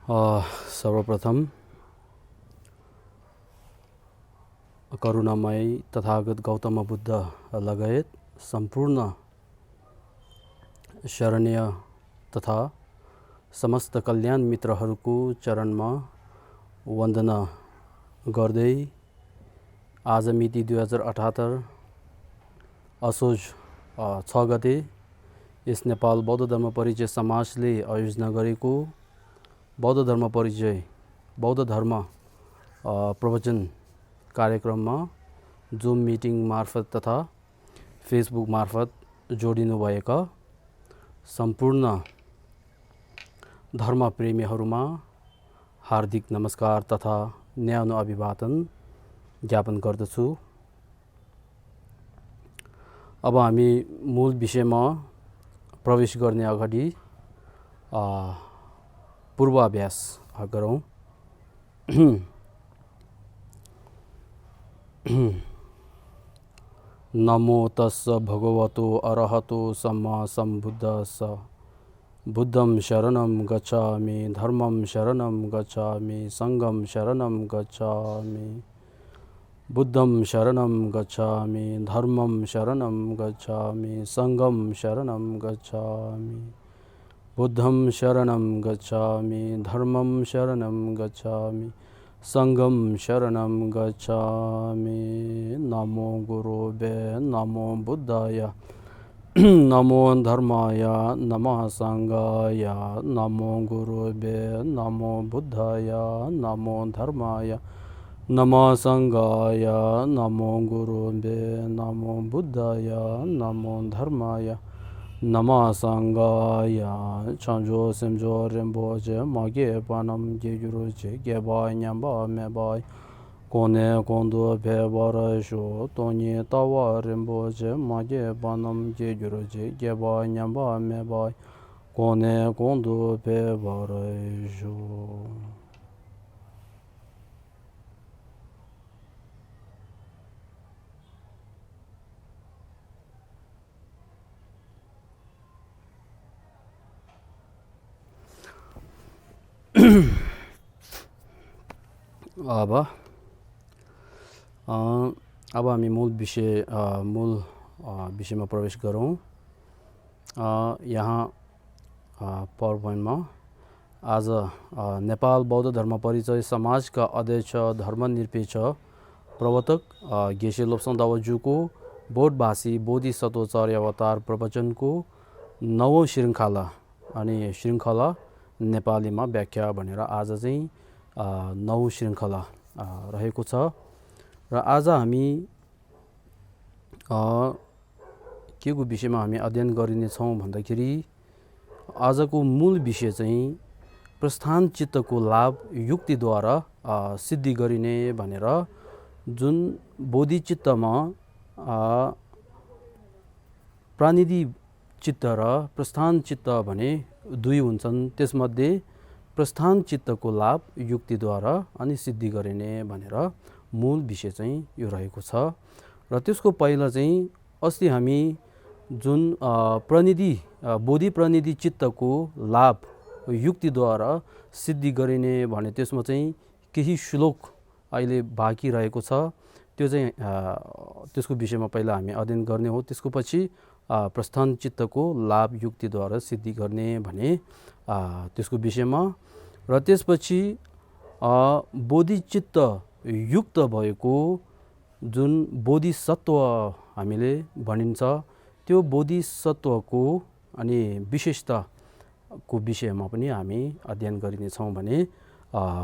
सर्वप्रथम करुणामय तथागत गौतम बुद्ध लगायत सम्पूर्ण शरणीय तथा समस्त कल्याण मित्रहरूको चरणमा वन्दना गर्दै आज मिति 2078 असोज 6 गते यस नेपाल बौद्ध धर्म परिचय समाजले आयोजना गरेको बौद्ध धर्म परिचय बौद्ध धर्म प्रवचन कार्यक्रममा जुम मिटिङ मार्फत तथा फेसबुक मार्फत जोडिनुभएका सम्पूर्ण धर्मप्रेमीहरूमा हार्दिक नमस्कार तथा न्यानो अभिवादन ज्ञापन गर्दछु। अब हामी मूल विषयमा प्रवेश गर्ने अगाडि पूर्वाभ्यास गरौँ। नमो तस्स भगवतो अरहतो सम्मा सम्बुद्धस्स बुद्धं शरणं गच्छामि धर्मं शरणं गच्छामि संघं शरणं गच्छामि बुद्धं शरणं गच्छामि धर्मं शरणं गच्छामि संघं शरणं गच्छामि बुद्धं शरणं गच्छामि धर्मं शरणं गच्छामि संघं शरणं गच्छामि। नमो गुरुवे नमो बुद्धाय नमो धर्माय नमः संघाय नमो गुरुवे नमो बुद्धाय नमो धर्माय नमः संघाय नमो गुरुवे नमो बुद्धाय नमो धर्माय नमः संघाय। chanjo semjo rinpoche mage panam ge gyuru che ge ba nyamba me ba kone kondo pe bara sho toni tawa rinpoche mage panam ge gyuru che ge ba nyamba me ba kone kondo pe bara sho. अब हामी मूल विषयमा प्रवेश गरौँ। यहाँ power पोइन्टमा आज नेपाल बौद्ध धर्म परिचय समाजका अध्यक्ष धर्मनिरपेक्ष प्रवर्तक गेशे लोप्साङ दावाज्यूको बोधभाषी बोधिसत्वचार्य अवतार प्रवचनको 9औं श्रृङ्खला अनि श्रृङ्खला नेपालीमा व्याख्या भनेर आज चाहिँ 9 श्रृङ्खला रहेको छ र आज हामी के को विषयमा हामी अध्ययन गरिनेछौँ भन्दाखेरि आजको मूल विषय चाहिँ प्रस्थान चित्तको लाभ युक्तिद्वारा सिद्धि गरिने भनेर जुन बोधिचित्तमा प्राणिधि चित्त र प्रस्थान चित्त भने दुई हुन्छन्। त्यसमध्ये प्रस्थान चित्तको लाभ युक्तिद्वारा अनि सिद्धि गरिने भनेर मूल विषय चाहिँ यो रहेको छ र त्यसको पहिला चाहिँ अस्ति हामी जुन बोधि प्रणिधि चित्तको लाभ युक्तिद्वारा सिद्धि गरिने भने त्यसमा चाहिँ केही श्लोक अहिले बाँकी रहेको छ। त्यो चाहिँ त्यसको विषयमा पहिला हामी अध्ययन गर्ने हो। त्यसको पछि प्रस्थान चित्तको लाभ युक्तिद्वारा सिद्धि गर्ने भने त्यसको विषयमा र त्यसपछि बोधिचित्त युक्त भएको जुन बोधिसत्व हामीले भनिन्छ त्यो बोधिसत्वको अनि विशेषताको विषयमा पनि हामी अध्ययन गरिनेछौँ भने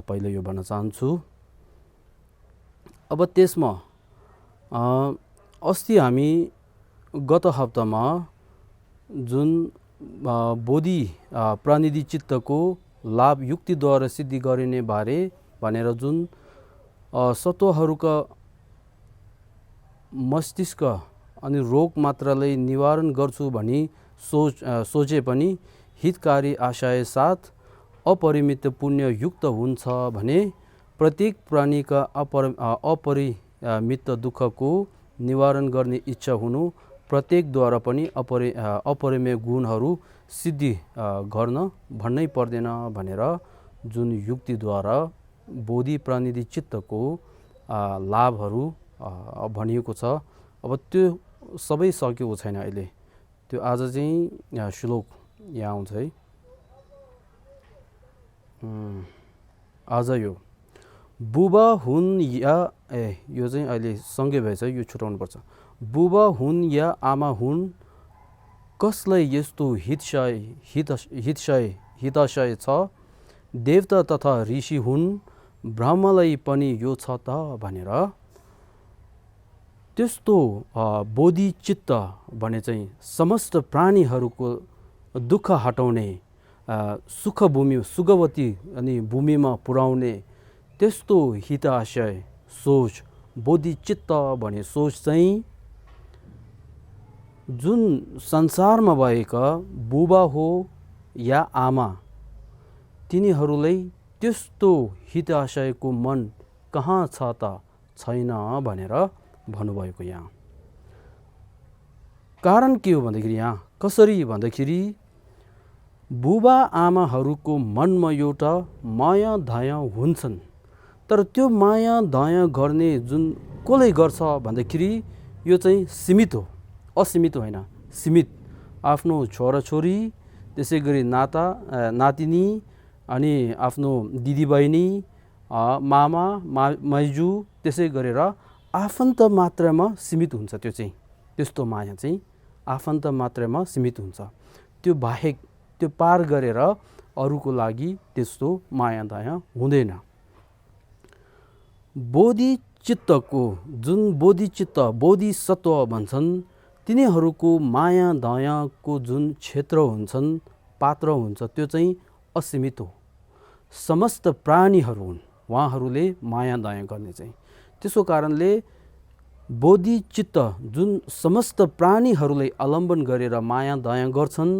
पहिलो यो भन्न चाहन्छु। अब त्यसमा अस्ति हामी गत हप्तामा जुन बोधि प्राणिधि चित्तको लाभ युक्तिद्वारा सिद्धि गरिने बारे भनेर जुन सत्वहरूका मस्तिष्क अनि रोग मात्रलाई निवारण गर्छु भनी सोचे पनि हितकारी आशय साथ अपरिमित पुण्य युक्त हुन्छ भने प्रत्येक प्राणीका अपरिमित दुःखको निवारण गर्ने इच्छा हुनु प्रत्येकद्वारा पनि अपरिमेय गुणहरू सिद्धि गर्न भन्नै पर्दैन भनेर जुन युक्तिद्वारा बोधि प्रानिधि चित्तको लाभहरू भनिएको छ। अब त्यो सबै सकेको छैन अहिले। त्यो आज चाहिँ श्लोक यहाँ आउँछ है। आज यो बुबा हुन् या यो चाहिँ अहिले सँगै भएछ, यो छुटाउनु पर्छ। बुबा हुन् या आमा हुन्, कसलाई यस्तो हिताशय छ, देवता तथा ऋषि हुन्, ब्रह्मलाई पनि यो छ त भनेर त्यस्तो बोधिचित्त भने चाहिँ समस्त प्राणीहरूको दुःख हटाउने, सुख भूमि सुगवती अनि भूमिमा पुर्याउने त्यस्तो हिताशय सोच, बोधिचित्त भने सोच चाहिँ जुन संसारमा भएका बुबा हो या आमा, तिनीहरूलाई त्यस्तो हिताशयको मन कहाँ छ त छैन भनेर भन्नुभएको। यहाँ कारण के हो भन्दाखेरि, यहाँ कसरी भन्दाखेरि बुबा आमाहरूको मनमा एउटा माया दया हुन्छन्, तर त्यो माया दया गर्ने जुन कसले गर्छ भन्दाखेरि यो चाहिँ सीमित हो, असीमित होइन, सीमित। आफ्नो छोराछोरी, त्यसै गरी नातिनी अनि आफ्नो दिदीबहिनी, मामा माइजू, त्यसै गरेर आफन्त मात्रामा सीमित हुन्छ। त्यो चाहिँ त्यस्तो माया चाहिँ आफन्त मात्रामा सीमित हुन्छ। त्यो बाहेक, त्यो पार गरेर अरूको लागि त्यस्तो माया दया हुँदैन। बोधिचित्तको जुन बोधिचित्त बोधिसत्व भन्छन्, तिनीहरूको माया दयाको जुन क्षेत्र हुन्छन्, पात्र हुन्छ, त्यो चाहिँ असीमित हो। समस्त प्राणीहरू हुन् उहाँहरूले माया दया गर्ने चाहिँ। त्यसो कारणले बोधिचित्त जुन समस्त प्राणीहरूलाई अवलम्बन गरेर माया दया गर्छन्,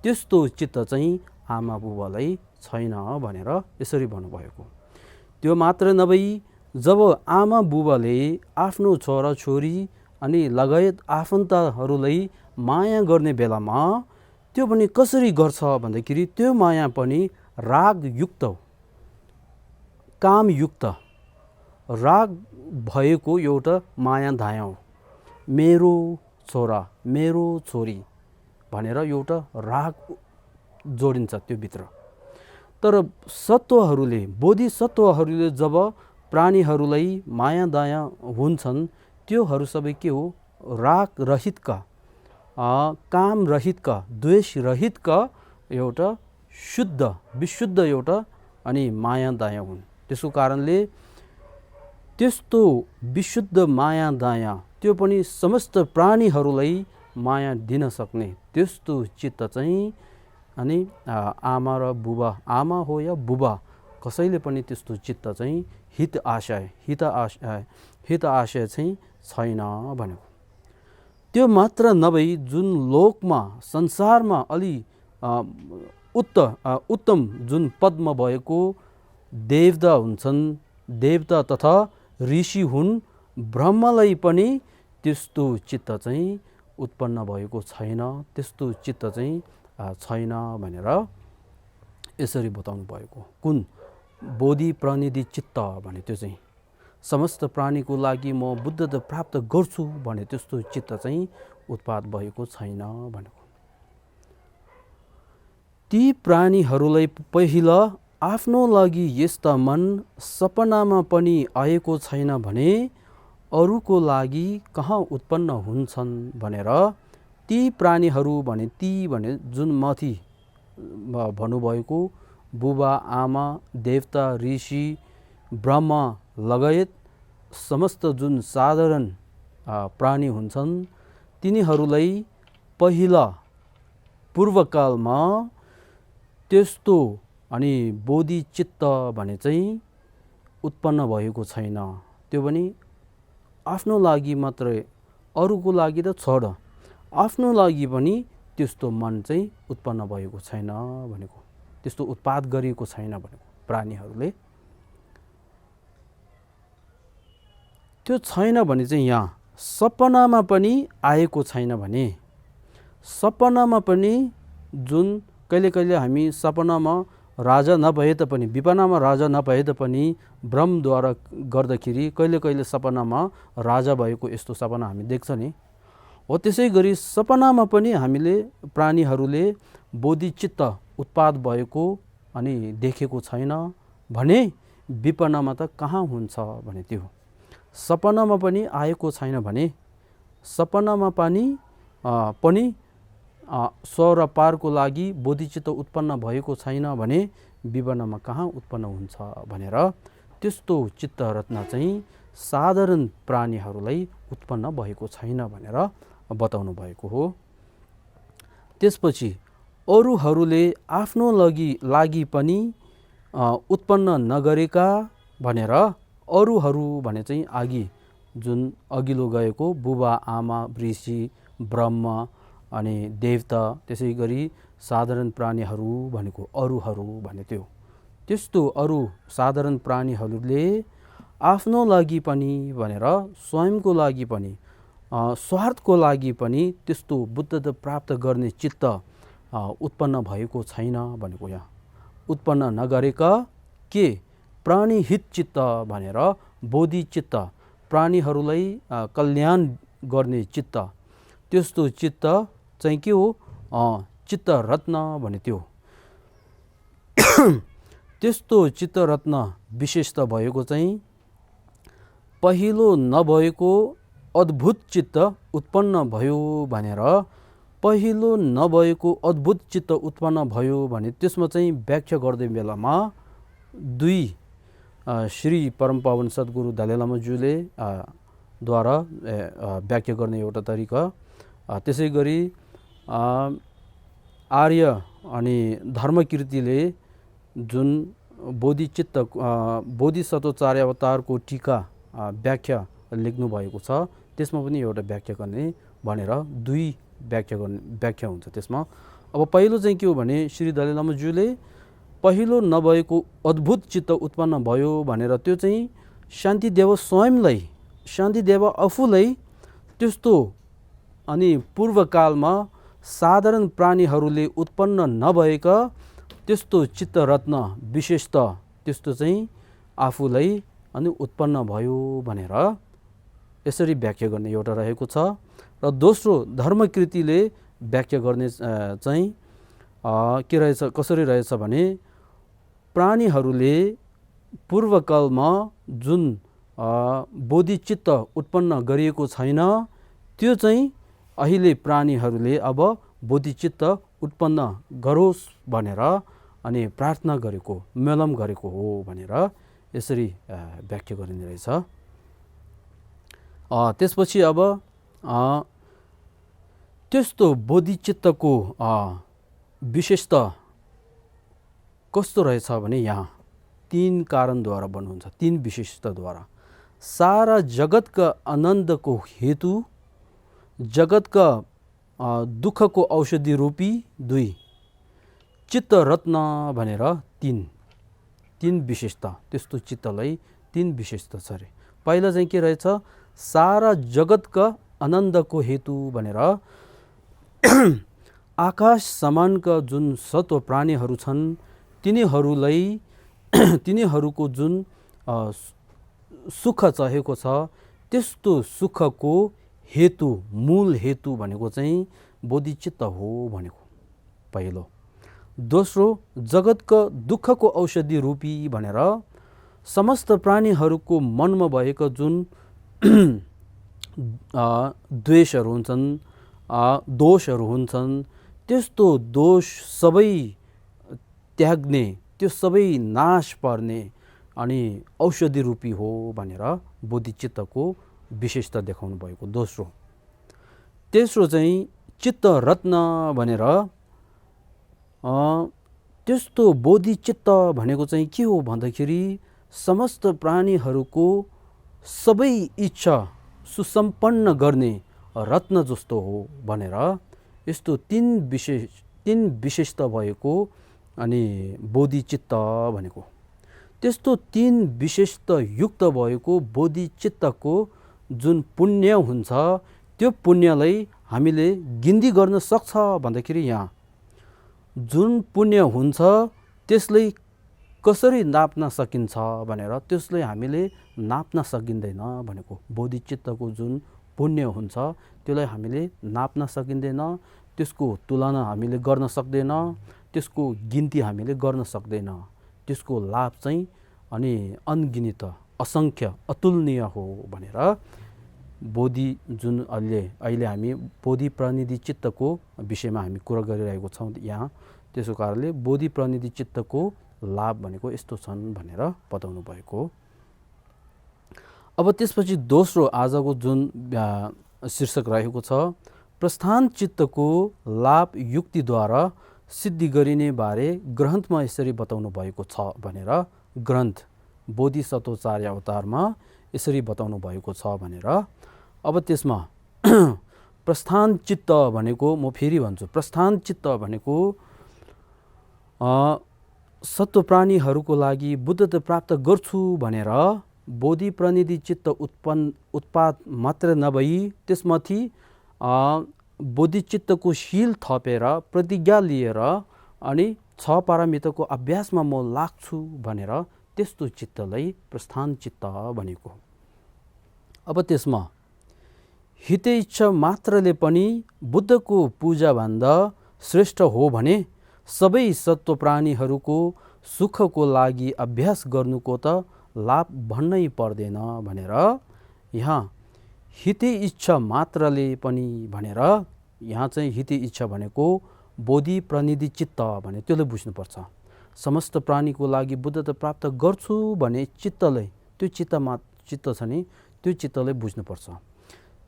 त्यस्तो चित्त चाहिँ आमा बुबालाई छैन भनेर यसरी भन्नुभएको। त्यो मात्र नभई जब आमा बुबाले आफ्नो छोराछोरी अनि लगायत आफन्तहरूलाई माया गर्ने बेलामा त्यो पनि कसरी गर्छ भन्दाखेरि त्यो माया पनि रागयुक्त, कामयुक्त, राग भएको एउटा माया दया हो। मेरो छोरा, मेरो छोरी भनेर एउटा राग जोडिन्छ त्यो भित्र। तर सत्वहरूले, बोधिसत्वहरूले जब प्राणीहरूलाई माया दया हुन्छन्, त्योहरू सबै के हो? राग रहितका, काम रहितका, द्वेष रहितका एउटा शुद्ध विशुद्ध एउटा अनि माया दया हुन्। त्यसको कारणले त्यस्तो विशुद्ध माया दया, त्यो पनि समस्त प्राणीहरूलाई माया दिन सक्ने त्यस्तो चित्त चाहिँ अनि आमा र बुबा, आमा हो या बुबा, कसैले पनि त्यस्तो चित्त चाहिँ हित आशय चाहिँ छैन भनेको। त्यो मात्र नभई जुन लोकमा संसारमा अलि उत्तम जुन पदमा भएको देवता हुन्छन्, देवता तथा ऋषि हुन्, ब्रह्मलाई पनि त्यस्तो चित्त चाहिँ उत्पन्न भएको छैन, त्यस्तो चित्त चाहिँ छैन भनेर यसरी बताउनु भएको। कुन बोधि प्रणिधि चित्त भने त्यो चाहिँ समस्त प्राणीको लागि म बुद्धता प्राप्त गर्छु भने त्यस्तो चित्त चाहिँ उत्पाद भएको छैन भनेको। ती प्राणीहरूलाई पहिला आफ्नो लागि यस्ता मन सपनामा पनि आएको छैन भने अरूको लागि कहाँ उत्पन्न हुन्छन् भनेर ती प्राणीहरू भने, ती भने जुन माथि भन्नुभएको बुबा आमा देवता ऋषि ब्रह्मा लगायत समस्त जुन साधारण प्राणी हुन्छन्, तिनीहरूलाई पहिला पूर्वकालमा त्यस्तो अनि बोधिचित्त भने चाहिँ उत्पन्न भएको छैन। त्यो पनि आफ्नो लागि मात्रै, अरूको लागि त छोड, आफ्नो लागि पनि त्यस्तो मन चाहिँ उत्पन्न भएको छैन भनेको, त्यस्तो उत्पाद गरिएको छैन भनेको प्राणीहरूले। त्यो छैन भने चाहिँ यहाँ सपनामा पनि आएको छैन भने, सपनामा पनि जुन कहिले कहिले हामी सपनामा राजा नभए तापनि, विपन्नमा राजा नभए तापनि ब्रह्मद्वारा गर्दाखेरि कहिले कहिले सपनामा राजा भएको यस्तो सपना हामी देख्छ नि। हो त्यसै गरी सपनामा पनि हामीले प्राणीहरूले बोधिचित्त उत्पाद भएको अनि देखेको छैन भने विपन्नमा त कहाँ हुन्छ भने त्यो सपनामा पनि आएको छैन भने सपनामा पनि स्वर र पारको लागि बोधिचित्त उत्पन्न भएको छैन भने विपन्नमा कहाँ उत्पन्न हुन्छ भनेर त्यस्तो चित्तरत्न चाहिँ साधारण प्राणीहरूलाई उत्पन्न भएको छैन भनेर बताउनु भएको हो। त्यसपछि अरूहरूले आफ्नो लागि पनि उत्पन्न नगरेका भनेर अरूहरू भने चाहिँ जुन अघिल्लो गएको बुबा आमा ऋषि ब्रह्म अनि देवता त्यसै गरी साधारण प्राणीहरू भनेको अरूहरू भने त्यस्तो अरू साधारण प्राणीहरूले आफ्नो लागि पनि भनेर स्वयंको लागि पनि स्वार्थको लागि पनि त्यस्तो बुद्धत्व प्राप्त गर्ने चित्त उत्पन्न भएको छैन भनेको यहाँ उत्पन्न नगरेका के प्राणीहित चित्त भनेर बोधिचित्त प्राणीहरूलाई कल्याण गर्ने चित्त त्यस्तो चित्त चाहिँ के हो चित्तरत्न भने त्यस्तो चित्तरत्न विशेषता भएको चाहिँ पहिलो नभएको अद्भुत चित्त उत्पन्न भयो भनेर पहिलो नभएको अद्भुत चित्त उत्पन्न भयो भने त्यसमा चाहिँ व्याख्या गर्दै बेलामा दुई श्री परमपावन सद्गुरु दलाई लामाज्यूले द्वारा व्याख्या गर्ने एउटा तरिका त्यसै गरी आर्य अनि धर्मकीर्तिले जुन बोधिचित्त बोधिसत्वचार्य अवतारको टीका व्याख्या लेख्नु भएको छ त्यसमा पनि एउटा व्याख्या गर्ने भनेर दुई व्याख्या हुन्छ त्यसमा। अब पहिलो चाहिँ के हो भने श्री दलाई लामाज्यूले पहिलो नभएको अद्भुत चित्त उत्पन्न भयो भनेर त्यो चाहिँ शान्तिदेव स्वयंलाई शान्तिदेव आफूलाई त्यस्तो अनि पूर्वकालमा साधारण प्राणीहरूले उत्पन्न नभएका त्यस्तो चित्तरत्न विशेषता त्यस्तो चाहिँ आफूलाई अनि उत्पन्न भयो भनेर यसरी व्याख्या गर्ने एउटा रहेको छ। र दोस्रो धर्मकृतिले व्याख्या गर्ने चाहिँ के रहेछ कसरी रहेछ भने प्राणीहरूले पूर्वकालमा जुन बोधिचित्त उत्पन्न गरिएको छैन त्यो चाहिँ अहिले प्राणीहरूले अब बोधिचित्त उत्पन्न गरोस् भनेर अनि प्रार्थना गरेको मेलम गरेको हो भनेर यसरी व्याख्या गरिने रहेछ। त्यसपछि अब त्यस्तो बोधिचित्तको विशेषता कस्तो रहेछ भने यहाँ तीन कारणद्वारा बन्नुहुन्छ तीन विशेषताद्वारा सारा जगतका आनन्दको हेतु जगतका दुःखको औषधि रूपी दुई चित्तरत्न भनेर तीन विशेषता त्यस्तो चित्तलाई तीन विशेषता छ अरे। पहिला चाहिँ के रहेछ सारा जगतका आनन्दको हेतु भनेर आकाश समानका जुन सत्व प्राणीहरू छन् तिनीहरूलाई तिनीहरूको जुन सुख चाहेको छ त्यस्तो सुखको हेतु मूल हेतु भनेको चाहिँ बोधिचित्त हो भनेको पहिलो। दोस्रो जगतको दुःखको औषधि रूपी भनेर समस्त प्राणीहरूको मनमा भएका जुन द्वेषहरू हुन्छन् दोषहरू हुन्छन् त्यस्तो दोष सबै त्याग्ने त्यो सबै नाश पर्ने अनि औषधि रूपी हो भनेर बोधिचित्तको विशेषता देखाउनु भएको दोस्रो। तेस्रो चाहिँ चित्तरत्न भनेर त्यस्तो बोधिचित्त भनेको चाहिँ के हो भन्दाखेरि समस्त प्राणीहरूको सबै इच्छा सुसम्पन्न गर्ने रत्न जस्तो हो भनेर यस्तो तीन विशेषता भएको अनि बोधिचित्त भनेको। त्यस्तो तीन विशेषता युक्त भएको बोधिचित्तको जुन पुण्य हुन्छ त्यो पुण्यलाई हामीले गिन्ती गर्न सक्छ भन्दाखेरि यहाँ जुन पुण्य हुन्छ त्यसलाई कसरी नाप्न सकिन्छ भनेर त्यसलाई हामीले नाप्न सकिँदैन भनेको। बोधिचित्तको जुन पुण्य हुन्छ त्यसलाई हामीले नाप्न सकिँदैन, त्यसको तुलना हामीले गर्न सक्दैन, त्यसको गिन्ती हामीले गर्न सक्दैन। त्यसको लाभ चाहिँ अनि अनगिनित, असङ्ख्य, अतुलनीय हो भनेर बोधि जुन अहिले हामी बोधि प्रतिनिधि चित्तको विषयमा हामी कुरा गरिरहेको छौँ यहाँ। त्यसो कारणले बोधि प्रतिनिधि चित्तको लाभ भनेको यस्तो छन् भनेर बताउनु भएको। अब त्यसपछि दोस्रो आजको जुन शीर्षक रहेको छ, प्रस्थान चित्तको लाभ युक्तिद्वारा सिद्धि गरिने बारे ग्रन्थमा यसरी बताउनु भएको छ भनेर ग्रन्थ बोधिसत्वचार्य अवतारमा यसरी बताउनु भएको छ भनेर। अब त्यसमा प्रस्थान चित्त भनेको, म फेरि भन्छु, प्रस्थान चित्त भनेको सत्व प्राणीहरूको लागि बुद्धत्व प्राप्त गर्छु भनेर बोधि प्रतिनिधि चित्त उत्पाद मात्र नभई त्यसमाथि बोधिचित्तको शील थपेर प्रतिज्ञा लिएर अनि 6 पारमिताको अभ्यासमा म लाग्छु भनेर त्यस्तो चित्तलाई प्रस्थान चित्त भनेको। अब त्यसमा हित इच्छा मात्रले पनि बुद्धको पूजाभन्दा श्रेष्ठ हो भने सबै सत्व प्राणीहरूको सुखको लागि अभ्यास गर्नुको त लाभ भन्नै पर्दैन भनेर यहाँ हिते इच्छा मात्रले पनि भनेर यहाँ चाहिँ हिते इच्छा भनेको बोधि प्रतिनिधि चित्त भने त्यसले बुझ्नुपर्छ। समस्त प्राणीको लागि बुद्धत्व प्राप्त गर्छु भने चित्तलाई, त्यो चित्त छ नि, त्यो चित्तलाई बुझ्नुपर्छ।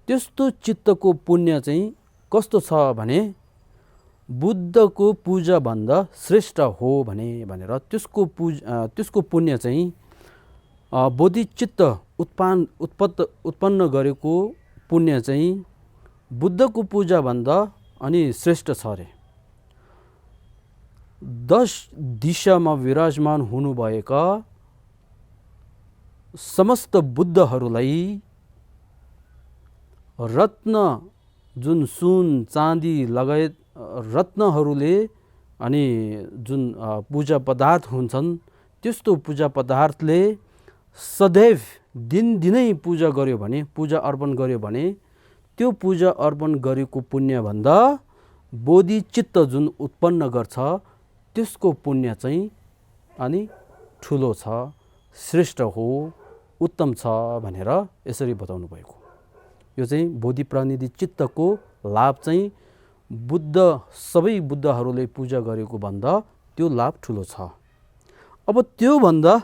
त्यस्तो चित्तको पुण्य चाहिँ कस्तो छ भने बुद्धको पूजाभन्दा श्रेष्ठ हो भनेर त्यसको पुण्य चाहिँ बोधिचित्त उत्पन्न गरेको पुण्य चाहिँ बुद्धको पूजाभन्दा अनि श्रेष्ठ छ अरे। 10 दिशामा विराजमान हुनुभएका समस्त बुद्धहरूलाई रत्न जुन सुन चाँदी लगायत रत्नहरूले अनि जुन पूजा पदार्थ हुन्छन् त्यस्तो पूजा पदार्थले सदैव दिनदिनै पूजा गर्यो भने, पूजा अर्पण गर्यो भने त्यो पूजा अर्पण गरेको पुण्यभन्दा बोधिचित्त जुन उत्पन्न गर्छ त्यसको पुण्य चाहिँ अनि ठुलो छ, श्रेष्ठ हो, उत्तम छ भनेर यसरी बताउनु भएको। यो चाहिँ बोधि प्रतिनिधि चित्तको लाभ चाहिँ सबै बुद्धहरूले पूजा गरेको भन्दा त्यो लाभ ठुलो छ। अब त्योभन्दा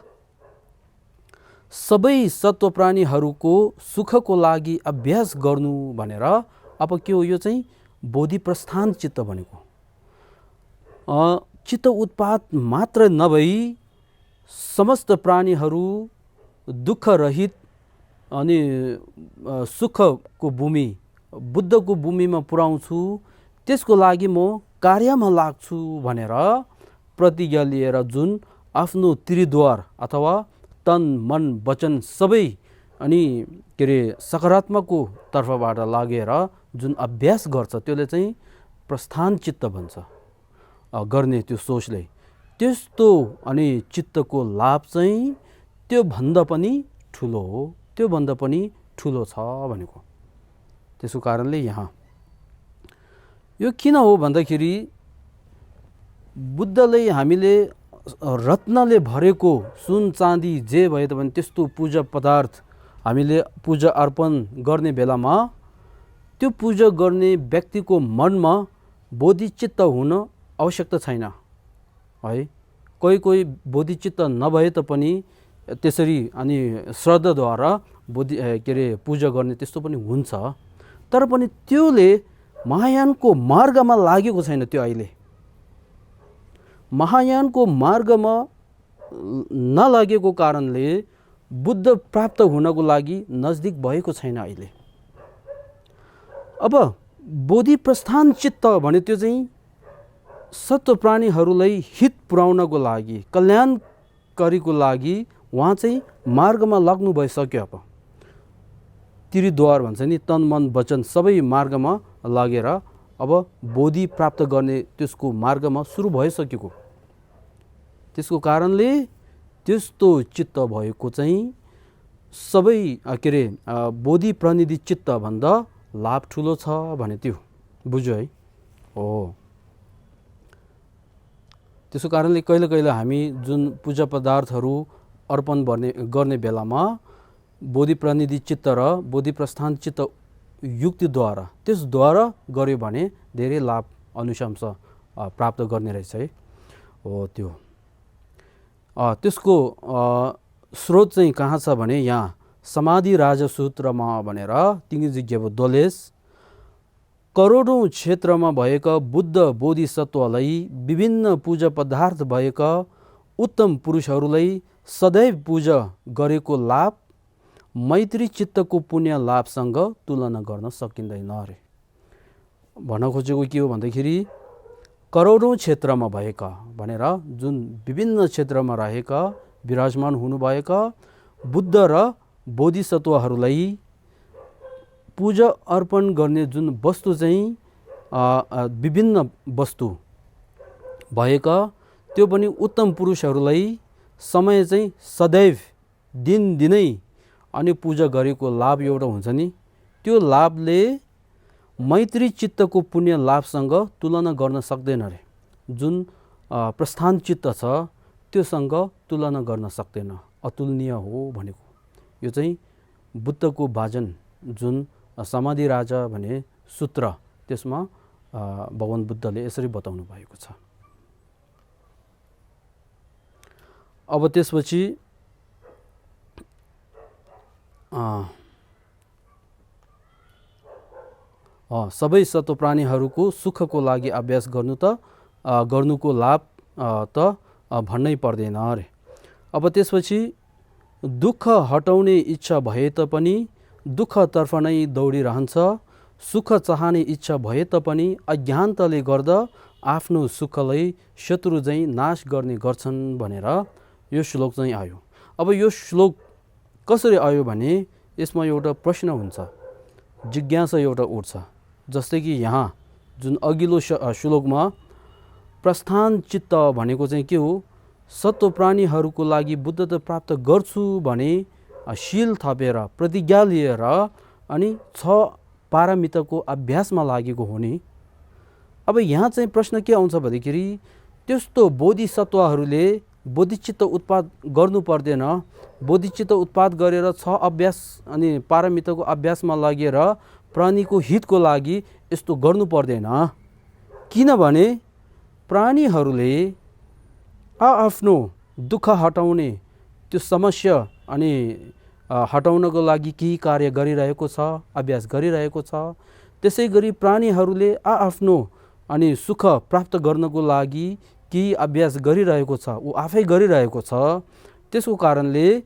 सबै सत्व प्राणीहरूको सुखको लागि अभ्यास गर्नु भनेर अब के हो, यो चाहिँ बोधि प्रस्थान चित्त भनेको। चित्त उत्पाद मात्र नभई समस्त प्राणीहरू दुःख रहित अनि सुखको भूमि बुद्धको भूमिमा पुर्याउँछु, त्यसको लागि म कार्यमा लाग्छु भनेर प्रतिज्ञा लिएर जुन आफ्नो त्रिद्वार अथवा तन मन वचन सबै अनि के अरे सकारात्मकको तर्फबाट लागेर जुन अभ्यास गर्छ त्यसले चाहिँ प्रस्थान चित्त भन्छ गर्ने त्यो सोचले। त्यस्तो अनि चित्तको लाभ चाहिँ त्यो भन्दा पनि ठुलो हो, त्यो भन्दा पनि ठुलो छ भनेको। त्यसको कारणले यहाँ यो किन हो भन्दाखेरि बुद्धलाई हामीले रत्नले भरेको सुन चाँदी जे भए तापनि त्यस्तो पूजा पदार्थ हामीले पूजा अर्पण गर्ने बेलामा त्यो पूजा गर्ने व्यक्तिको मनमा बोधिचित्त हुन आवश्यकता छैन है। कोही बोधिचित्त नभए तापनि त्यसरी अनि श्रद्धाद्वारा पूजा गर्ने त्यस्तो पनि हुन्छ, तर पनि त्योले महायानको मार्गमा लागेको छैन। त्यो अहिले महायानको मार्गमा नलागेको कारणले बुद्ध प्राप्त हुनको लागि नजदिक भएको छैन अहिले। अब बोधि प्रस्थान चित्त भने त्यो चाहिँ सत्व प्राणीहरूलाई हित पुर्याउनको लागि, कल्याणकारीको लागि उहाँ चाहिँ मार्गमा लाग्नु भइसक्यो। अब त्रिद्वार भन्छ नि, तन मन वचन सबै मार्गमा लागेर अब बोधि प्राप्त गर्ने त्यसको मार्गमा सुरु भइसकेको। त्यसको कारणले त्यस्तो चित्त भएको चाहिँ सबै के अरे बोधि प्रणिधि चित्तभन्दा लाभ ठुलो छ भने त्यो बुझ्यो है। हो, त्यसको कारणले कहिले कहिले हामी जुन पूजा पदार्थहरू अर्पण गर्ने बेलामा बोधि प्रणिधि चित्त र बोधि प्रस्थान चित्त युक्तिद्वारा त्यसद्वारा गर्यो भने धेरै लाभ अनुशंस प्राप्त गर्ने रहेछ है। हो, त्यो त्यसको स्रोत चाहिँ कहाँ छ भने यहाँ समाधि राजसूत्रमा भनेर तिङजिज्ञ दोलेस करोडौँ क्षेत्रमा भएका बुद्ध बोधिसत्वलाई विभिन्न पूजा पदार्थ भएका उत्तम पुरुषहरूलाई सदैव पूजा गरेको लाभ मैत्री चित्तको पुण्य लाभसँग तुलना गर्न सकिँदैन अरे। भन्न खोजेको के हो भन्दाखेरि करोडौँ क्षेत्रमा भएका भनेर जुन विभिन्न क्षेत्रमा रहेका विराजमान हुनुभएका बुद्ध र बोधिसत्वहरूलाई पूजा अर्पण गर्ने जुन वस्तु चाहिँ विभिन्न वस्तु भएका त्यो पनि उत्तम पुरुषहरूलाई समय चाहिँ सदैव दिनदिनै अनि पूजा गरेको लाभ एउटा हुन्छ नि, त्यो लाभले मैत्री चित्तको पुण्य लाभसँग तुलना गर्न सक्दैन अरे। जुन प्रस्थान चित्त छ त्योसँग तुलना गर्न सक्दैन, अतुलनीय हो भनेको। यो चाहिँ बुद्धको भाजन जुन समाधि राजा भने सूत्र त्यसमा भगवान बुद्धले यसरी बताउनु भएको छ। अब त्यसपछि सबै सत्व प्राणीहरूको सुखको लागि अभ्यास गर्नुको लाभ त भन्नै पर्दैन अरे। अब त्यसपछि दुःख हटाउने इच्छा भए तापनि दुःखतर्फ नै दौडिरहन्छ, सुख चाहने इच्छा भए तापनि अज्ञानताले गर्दा आफ्नो सुखलाई शत्रु चाहिँ नाश गर्ने गर्छन् भनेर यो श्लोक चाहिँ आयो। अब यो श्लोक कसरी आयो भने यसमा एउटा प्रश्न हुन्छ, जिज्ञासा एउटा उठ्छ। जस्तै कि यहाँ जुन अघिल्लो श्लोकमा प्रस्थान चित्त भनेको चाहिँ के हो, सत्व प्राणीहरूको लागि बुद्धता प्राप्त गर्छु भने शील थपेर प्रतिज्ञा लिएर अनि 6 पारमिताको अभ्यासमा लागेको हो नि। अब यहाँ चाहिँ प्रश्न के आउँछ भन्दाखेरि त्यस्तो बोधिसत्वहरूले बोधिचित्त उत्पाद गर्नु पर्दैन, बोधिचित्त उत्पाद गरेर 6 अभ्यास अनि पारमिताको अभ्यासमा लागेर प्राणीको हितको लागि यस्तो गर्नु पर्दैन। किनभने प्राणीहरूले आफ्नो दुःख हटाउने त्यो समस्या अनि हटाउनको लागि केही कार्य गरिरहेको छ, अभ्यास गरिरहेको छ। त्यसै गरी प्राणीहरूले आफ्नो अनि सुख प्राप्त गर्नको लागि केही अभ्यास गरिरहेको छ, ऊ आफै गरिरहेको छ। त्यसको कारणले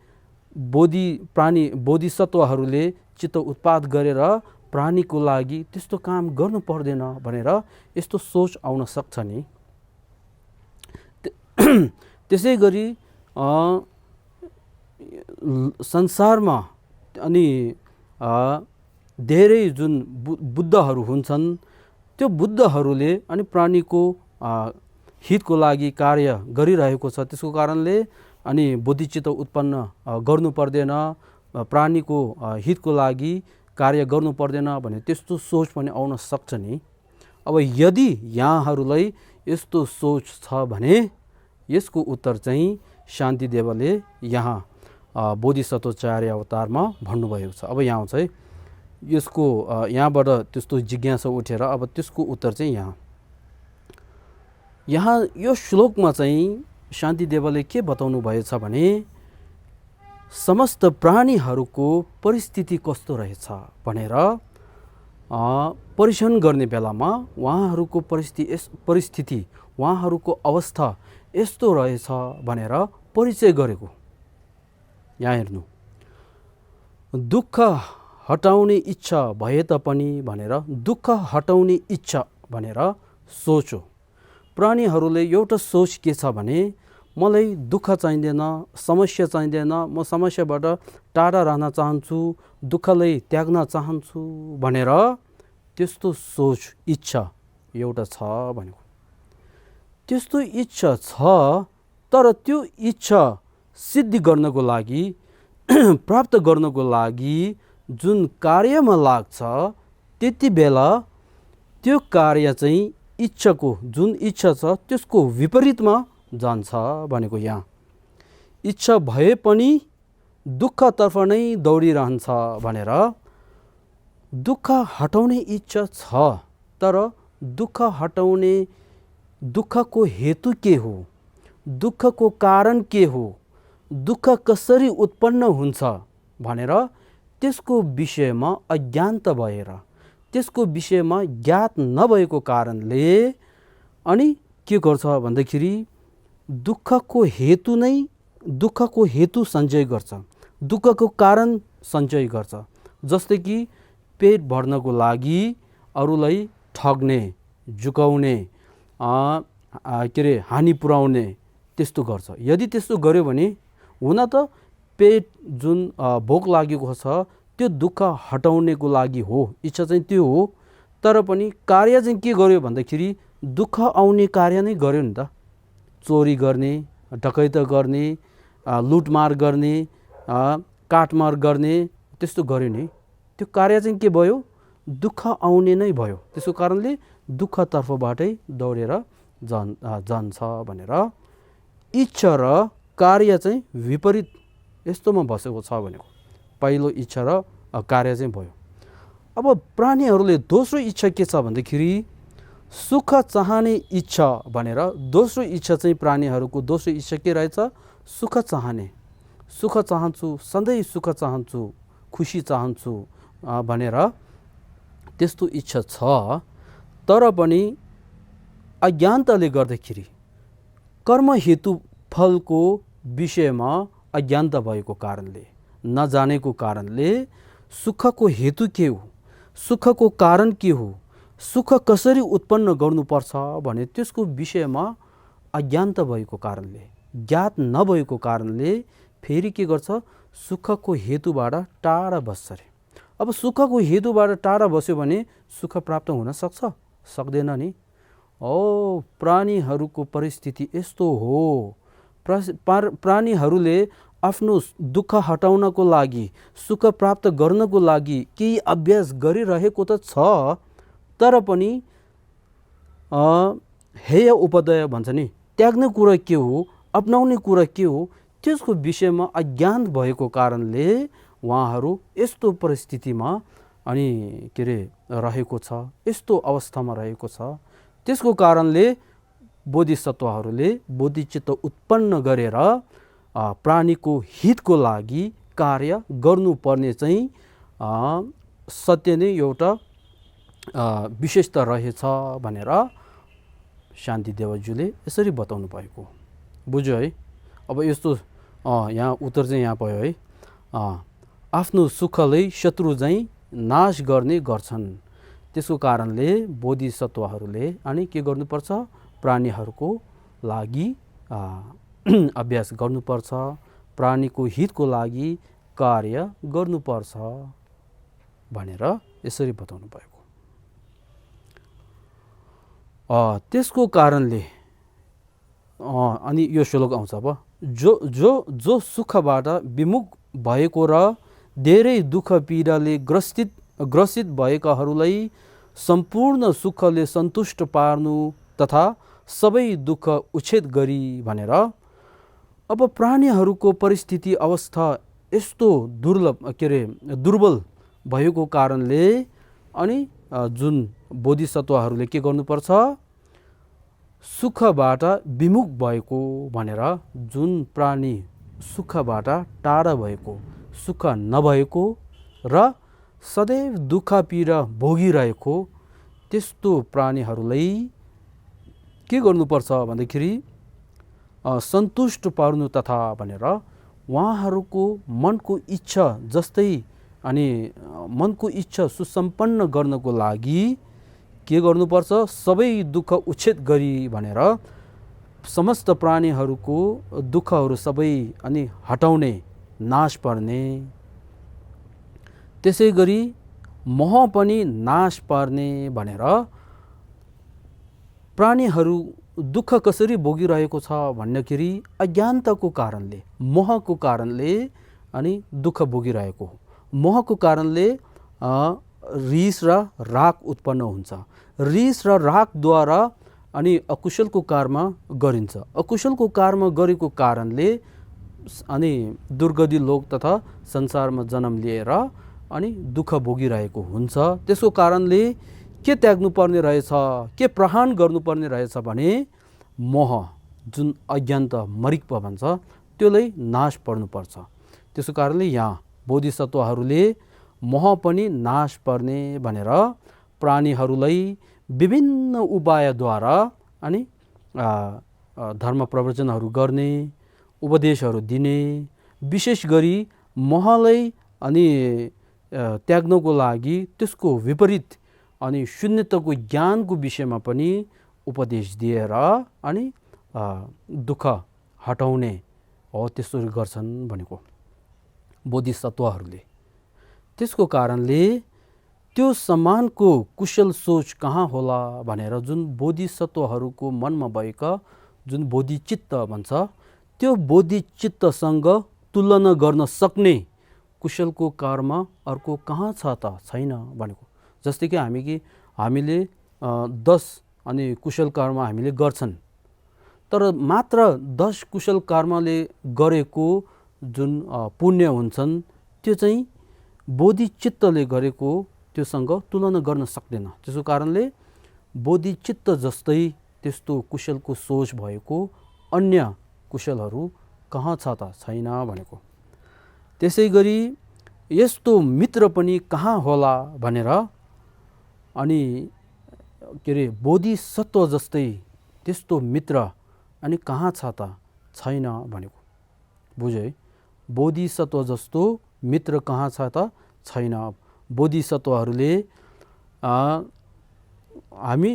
बोधिसत्वहरूले चित्त उत्पाद गरेर प्राणीको लागि त्यस्तो काम गर्नु पर्दैन भनेर यस्तो सोच आउन सक्छ नि। त्यसै गरी संसारमा अनि धेरै जुन बुद्धहरू हुन्छन् त्यो बुद्धहरूले अनि प्राणीको हितको लागि कार्य गरिरहेको छ। त्यसको कारणले अनि बोधिचित्त उत्पन्न गर्नु पर्दैन, प्राणीको हितको लागि कार्य गर्नु पर्दैन भने त्यस्तो सोच पनि आउन सक्छ नि। अब यदि यहाँहरूलाई यस्तो सोच छ भने यसको उत्तर चाहिँ शान्तिदेवले यहाँ बोधिसत्वाचार्य अवतारमा भन्नुभएको छ। अब यहाँ चाहिँ यसको यहाँबाट त्यस्तो जिज्ञासा उठेर अब त्यसको उत्तर चाहिँ यहाँ यो श्लोकमा चाहिँ शान्तिदेवले के बताउनु भएछ भने समस्त प्राणीहरूको परिस्थिति कस्तो रहेछ भनेर परीक्षण गर्ने बेलामा उहाँहरूको परिस्थिति उहाँहरूको अवस्था यस्तो रहेछ भनेर परिचय गरेको। यहाँ हेर्नु, दुःख हटाउने इच्छा भए तापनि भनेर दुःख हटाउने इच्छा भनेर सोचो। प्राणीहरूले एउटा सोच के छ भने मलाई दुःख चाहिँदैन, समस्या चाहिँदैन, म समस्याबाट टाढा रहन चाहन्छु, दुःखलाई त्याग्न चाहन्छु भनेर त्यस्तो सोच इच्छा एउटा छ भनेको। त्यस्तो इच्छा छ तर त्यो इच्छा सिद्धि गर्नको लागि प्राप्त गर्नको लागि जुन कार्यमा लाग्छ त्यति बेला त्यो कार्य चाहिँ इच्छाको जुन इच्छा छ त्यसको विपरीतमा जान्छ भनेको यहाँ। इच्छा भए पनि दुःखतर्फ नै दौडिरहन्छ भनेर दुःख हटाउने इच्छा छ, तर दुःख हटाउने दुःखको हेतु के हो, दुःखको कारण के हो, दुःख कसरी उत्पन्न हुन्छ भनेर त्यसको विषयमा अज्ञानता भएर त्यसको विषयमा ज्ञात नभएको कारणले अनि के गर्छ भन्दाखेरि दुःखको हेतु सञ्चय गर्छ, दुःखको कारण सञ्चय गर्छ। जस्तै कि पेट भर्नको लागि अरूलाई ठग्ने, झुकाउने, हानि पुर्याउने त्यस्तो गर्छ। यदि त्यस्तो गर्यो भने हुन त पेट जुन भोक लागेको छ त्यो दुःख हटाउनेको लागि हो, इच्छा चाहिँ त्यो हो, तर पनि कार्य चाहिँ के गर्यो भन्दाखेरि दुःख आउने कार्य नै गर्यो नि त। चोरी गर्ने, डकैत गर्ने, लुटमार गर्ने, काटमार गर्ने त्यस्तो गर्यो नि, त्यो कार्य चाहिँ के भयो, दुःख आउने नै भयो। त्यसको कारणले दुःखतर्फबाटै दौडेर जान्छ भनेर इच्छा र कार्य चाहिँ विपरीत यस्तोमा बसेको छ भनेको। पहिलो इच्छा र कार्य चाहिँ भयो। अब प्राणीहरूले दोस्रो इच्छा के छ भन्दाखेरि सुख चाहने इच्छा भनेर दोस्रो इच्छा चाहिँ प्राणीहरूको दोस्रो इच्छा के रहेछ, सुख चाहने, सुख चाहन्छु, सधैँ सुख चाहन्छु, खुसी चाहन्छु भनेर त्यस्तो इच्छा छ। तर पनि अज्ञानताले गर्दाखेरि कर्म हेतु फलको विषयमा अज्ञानता भएको कारणले, नजानेको कारणले सुखको हेतु के हो, सुखको कारण के हो, सुख कसरी उत्पन्न गर्नुपर्छ भने त्यसको विषयमा अज्ञानता भएको कारणले, ज्ञात नभएको कारणले फेरि के गर्छ, सुखको हेतुबाट टाढा बस्छ रे। अब सुखको हेतुबाट टाढा बस्यो भने सुख प्राप्त हुन सक्छ, सक्दैन नि। प्राणीहरूको परिस्थिति यस्तो हो। प्राणीहरूले आफ्नो दुःख हटाउनको लागि, सुख प्राप्त गर्नको लागि केही अभ्यास गरिरहेको त छ, तर पनि हेय उपदय भन्छ नि, त्याग्ने कुरा के हो, अपनाउने कुरा के हो, त्यसको विषयमा अज्ञान भएको कारणले उहाँहरू यस्तो परिस्थितिमा अनि रहेको छ, यस्तो अवस्थामा रहेको छ। त्यसको कारणले बोधिसत्वहरूले बोधिचित्त उत्पन्न गरेर प्राणीको हितको लागि कार्य गर्नुपर्ने चाहिँ सत्य नै एउटा विशेषता रहेछ भनेर शान्तिदेवज्यूले यसरी बताउनु भएको। बुझ्यो है। अब यस्तो यहाँ उत्तर चाहिँ यहाँ भयो है। आफ्नो सुखलाई शत्रु चाहिँ नाश गर्ने गर्छन्। त्यसको कारणले बोधिसत्वहरूले अनि के गर्नुपर्छ, प्राणीहरूको लागि अभ्यास गर्नुपर्छ, प्राणीको हितको लागि कार्य गर्नुपर्छ भनेर यसरी बताउनु भएको। त्यसको कारणले अनि यो श्लोक आउँछ अब, जो सुखबाट विमुख भएको र धेरै दुःख पीडाले ग्रसित भएकाहरूलाई सम्पूर्ण सुखले सन्तुष्ट पार्नु तथा सबै दुःख उच्छेद गरी भनेर। अब प्राणीहरूको परिस्थिति अवस्था यस्तो दुर्बल भएको कारणले अनि जुन बोधिसत्वहरूले के गर्नुपर्छ, सुखबाट विमुख भएको भनेर, जुन प्राणी सुखबाट टाढा भएको, सुख नभएको र सदैव दुःख पीडा भोगिरहेको त्यस्तो प्राणीहरूलाई के गर्नुपर्छ भन्दाखेरि सन्तुष्ट पार्नु तथा भनेर उहाँहरूको मनको इच्छा जस्तै अनि मनको इच्छा सुसम्पन्न गर्नको लागि के गर्नुपर्छ, सबै दुःख उच्छेद गरी भनेर समस्त प्राणीहरूको दुःखहरू सबै अनि हटाउने, नाश पार्ने, त्यसै गरी मोह पनि नाश पार्ने भनेर प्राणीहरू दुःख कसरी भोगिरहेको छ भन्दाखेरि अज्ञानताको कारणले, मोहको कारणले अनि दुःख भोगिरहेको हो। मोहको कारणले रिस र राग उत्पन्न हुन्छ। रिस र रागद्वारा अनि अकुशलको कर्म गरिन्छ। अकुशलको कर्म गरेको कारणले अनि दुर्गति लोक तथा संसारमा जन्म लिएर अनि दुःख भोगिरहेको हुन्छ। त्यसको कारणले के त्याग्नु पर्ने रहेछ, के प्रहान गर्नुपर्ने रहेछ भने मोह, जुन अज्ञानता मरिक्प भन्छ, त्यसलाई नाश पर्नुपर्छ। त्यसको कारणले यहाँ बोधिसत्वहरूले मोह पनि नाश पर्ने भनेर प्राणीहरूलाई विभिन्न उपायद्वारा अनि धर्म प्रवचनहरू गर्ने, उपदेशहरू दिने, विशेष गरी मोहलाई अनि त्याग्नको लागि त्यसको विपरीत अनि शून्यताको ज्ञानको विषयमा पनि उपदेश दिएर अनि दुःख हटाउने हो, त्यसरी गर्छन् भनेको बोधिसत्वहरूले। त्यसको कारणले त्यो समानको कुशल सोच कहाँ होला भनेर जुन बोधिसत्वहरूको मनमा भएका जुन बोधिचित्त भन्छ, त्यो बोधिचित्तसँग तुलना गर्न सक्ने कुशलको कर्म अर्को कहाँ छ त, छैन भनेको। जस्तै कि हामीले 10 अनि कुशल कर्म हामीले गर्छन्, तर मात्र 10 कुशल कर्मले गरेको जुन पुण्य हुन्छन् त्यो चाहिँ बोधिचित्तले गरेको त्योसँग तुलना गर्न सक्दैन। त्यसको कारणले बोधिचित्त जस्तै त्यस्तो कुशलको सोच भएको अन्य कुशलहरू कहाँ छ त, छैन भनेको। त्यसै गरी यस्तो मित्र पनि कहाँ होला भनेर अनि बोधिसत्व जस्तै त्यस्तो मित्र अनि कहाँ छ त, छैन भनेको। बुझ्यो है? बोधिसत्व जस्तो मित्र कहाँ छ त, छैन। बोधिसत्वहरूले हामी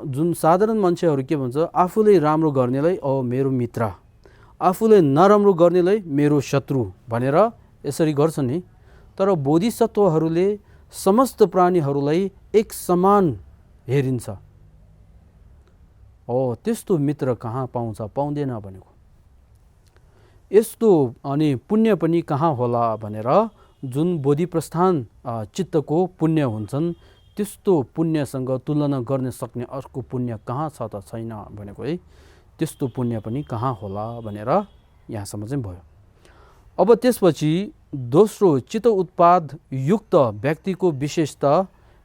जुन साधारण मान्छेहरू के भन्छ, आफूले राम्रो गर्नेलाई मेरो मित्र, आफूले नराम्रो गर्नेलाई मेरो शत्रु भनेर यसरी गर्छ नि। तर बोधिसत्वहरूले समस्त प्राणीहरूलाई एक समान हेरिन्छ। त्यस्तो मित्र कहाँ पाउँछ, पाउँदैन भनेको। यस्तो अनि पुण्य पनि कहाँ होला भनेर जुन बोधि प्रस्थान चित्तको पुण्य हुन्छन्, त्यस्तो पुण्यसँग तुलना गर्न सक्ने अर्को पुण्य कहाँ छ त, छैन भनेको है। त्यस्तो पुण्य पनि कहाँ होला भनेर यहाँसम्म चाहिँ भयो। अब त्यसपछि दोस्रो चित्त उत्पाद युक्त व्यक्तिको विशेषता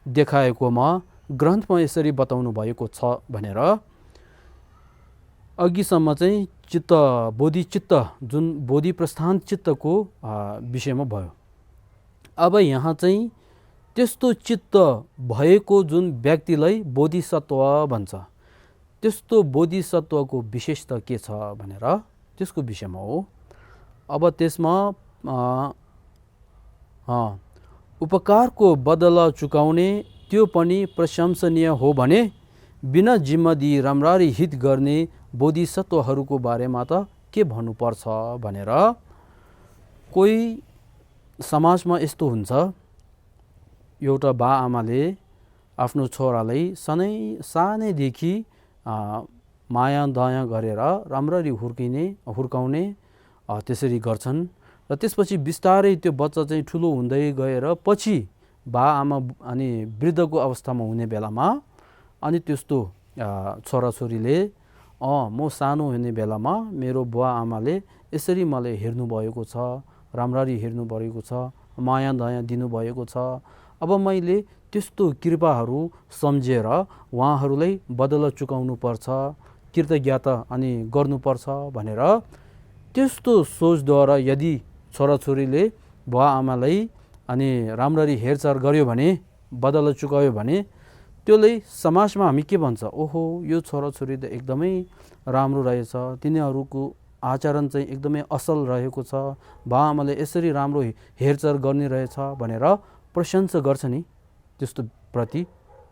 देखाएकोमा ग्रन्थमा यसरी बताउनु भएको छ भनेर अघिसम्म चाहिँ चित्त बोधिचित्त जुन बोधि प्रस्थान चित्तको विषयमा भयो। अब यहाँ चाहिँ त्यस्तो चित्त भएको जुन व्यक्तिलाई बोधिसत्व भन्छ, त्यस्तो बोधिसत्वको विशेषता के छ भनेर त्यसको विषयमा हो। अब त्यसमा उपकारको बदला चुकाउने त्यो पनि प्रशंसनीय हो भने बिना जिम्मा दिई राम्ररी हित गर्ने बोधिसत्वहरूको बारेमा त के भन्नुपर्छ भनेर कोही समाजमा यस्तो हुन्छ, एउटा बा आमाले आफ्नो छोरालाई सानैदेखि माया दया गरेर राम्ररी हुर्काउने त्यसरी गर्छन् र त्यसपछि बिस्तारै त्यो बच्चा चाहिँ ठुलो हुँदै गएर पछि बा आमा अनि वृद्धको अवस्थामा हुने बेलामा अनि त्यस्तो छोराछोरीले म सानो हुने बेलामा मेरो बुवा आमाले यसरी मलाई हेर्नुभएको छ, राम्ररी हेर्नुभएको छ, माया दया दिनुभएको छ, अब मैले त्यस्तो कृपाहरू सम्झेर उहाँहरूलाई बदला चुकाउनु पर्छ, कृतज्ञता अनि गर्नुपर्छ भनेर त्यस्तो सोचद्वारा यदि छोराछोरीले बुवा आमालाई अनि राम्ररी हेरचाह गर्यो भने, बदला चुकायो भने, त्यसले समाजमा हामी के भन्छ, ओहो यो छोराछोरी त एकदमै राम्रो रहेछ, तिनीहरूको आचरण चाहिँ एकदमै असल रहेको छ, बुवा आमाले यसरी राम्रो हेरचाह गर्ने रहेछ भनेर प्रशंसा गर्छ नि त्यस्तो प्रति,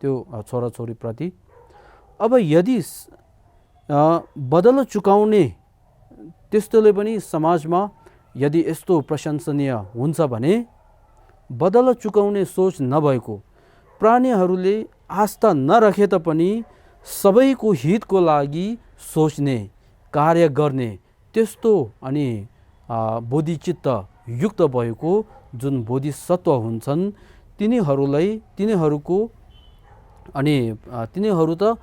त्यो छोराछोरी प्रति। अब यदि बदला चुकाउने त्यस्तोले पनि समाजमा यदि यस्तो प्रशंसनीय हुन्छ भने बदला चुकाउने सोच नभएको प्राणीहरूले आस्था नराखे तापनि सबैको हितको लागि सोच्ने कार्य गर्ने त्यस्तो अनि बोधिचित्त युक्त भएको जुन बोधिसत्व हुन्छन् तिनीहरूको अनि तिनीहरू त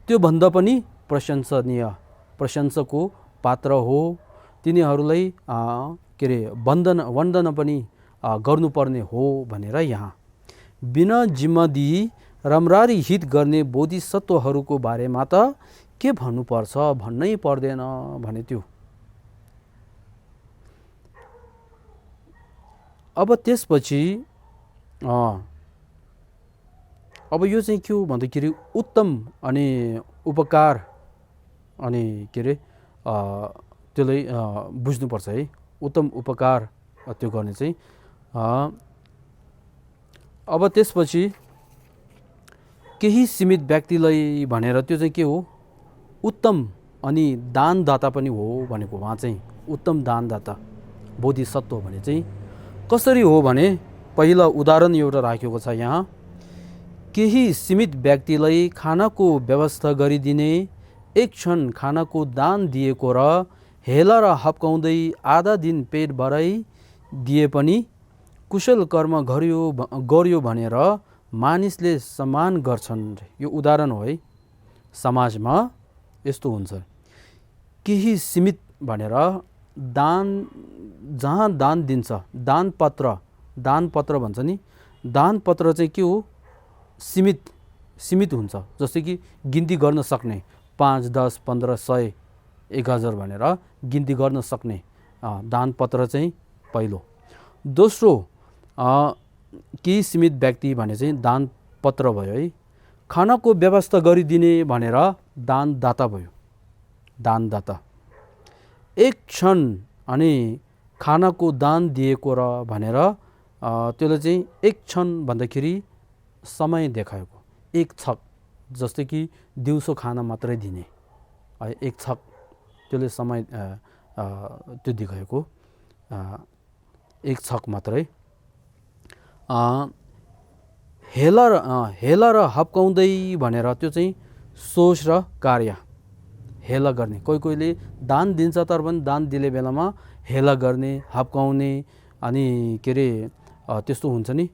त्योभन्दा पनि प्रशंसको पात्र हो। तिनीहरूलाई के अरे वन्दना पनि गर्नुपर्ने हो भनेर यहाँ बिना जिम्मा दिई राम्ररी हित गर्ने बोधिसत्वहरूको बारेमा त के भन्नुपर्छ, भन्नै पर्दैन भने त्यो। अब त्यसपछि अब यो चाहिँ के हो भन्दाखेरि उत्तम अनि उपकार अनि के अरे त्यसलाई बुझ्नुपर्छ है। उत्तम उपकार त्यो गर्ने चाहिँ अब त्यसपछि केही सीमित व्यक्तिलाई भनेर त्यो चाहिँ के हो, उत्तम अनि दानदाता पनि हो भनेको। उहाँ चाहिँ उत्तम दानदाता बोधिसत्व भने चाहिँ कसरी हो भने पहिला उदाहरण एउटा राखेको छ यहाँ। केही सीमित व्यक्तिलाई खानाको व्यवस्था गरिदिने, एक क्षण खानाको दान दिएको र हेला र हप्काउँदै आधा दिन पेट भराइ दिए पनि कुशल कर्म गर्यो भनेर मानिसले सम्मान गर्छन्। यो उदाहरण हो है। समाजमा यस्तो हुन्छ। केही सीमित भनेर दान, जहाँ दान दिन्छ, दानपत्र भन्छ नि, दानपत्र चाहिँ के हो, सीमित हुन्छ। जस्तै कि गिन्ती गर्न सक्ने 5, 10, 15, 100, 1000 भनेर गिन्ती गर्न सक्ने दानपत्र चाहिँ पहिलो। दोस्रो केही सीमित व्यक्ति भने चाहिँ दानपत्र भयो है। खानाको व्यवस्था गरिदिने भनेर दानदाता भयो, दानदाता। एक क्षण अनि खानाको दान दिएको र भनेर त्यसले चाहिँ एक क्षण भन्दाखेरि समय देखाएको, एक छक। जस्तै कि दिउँसो खाना मात्रै दिने, एक छक, त्यसले समय त्यो देखाएको, एक छक मात्रै। हेला र हप्काउँदै भनेर त्यो चाहिँ सोच र कार्य, हेला गर्ने। कोहीले दान दिन्छ तर पनि दान दिने बेलामा हेला गर्ने, हप्काउने अनि के अरे त्यस्तो हुन्छ नि।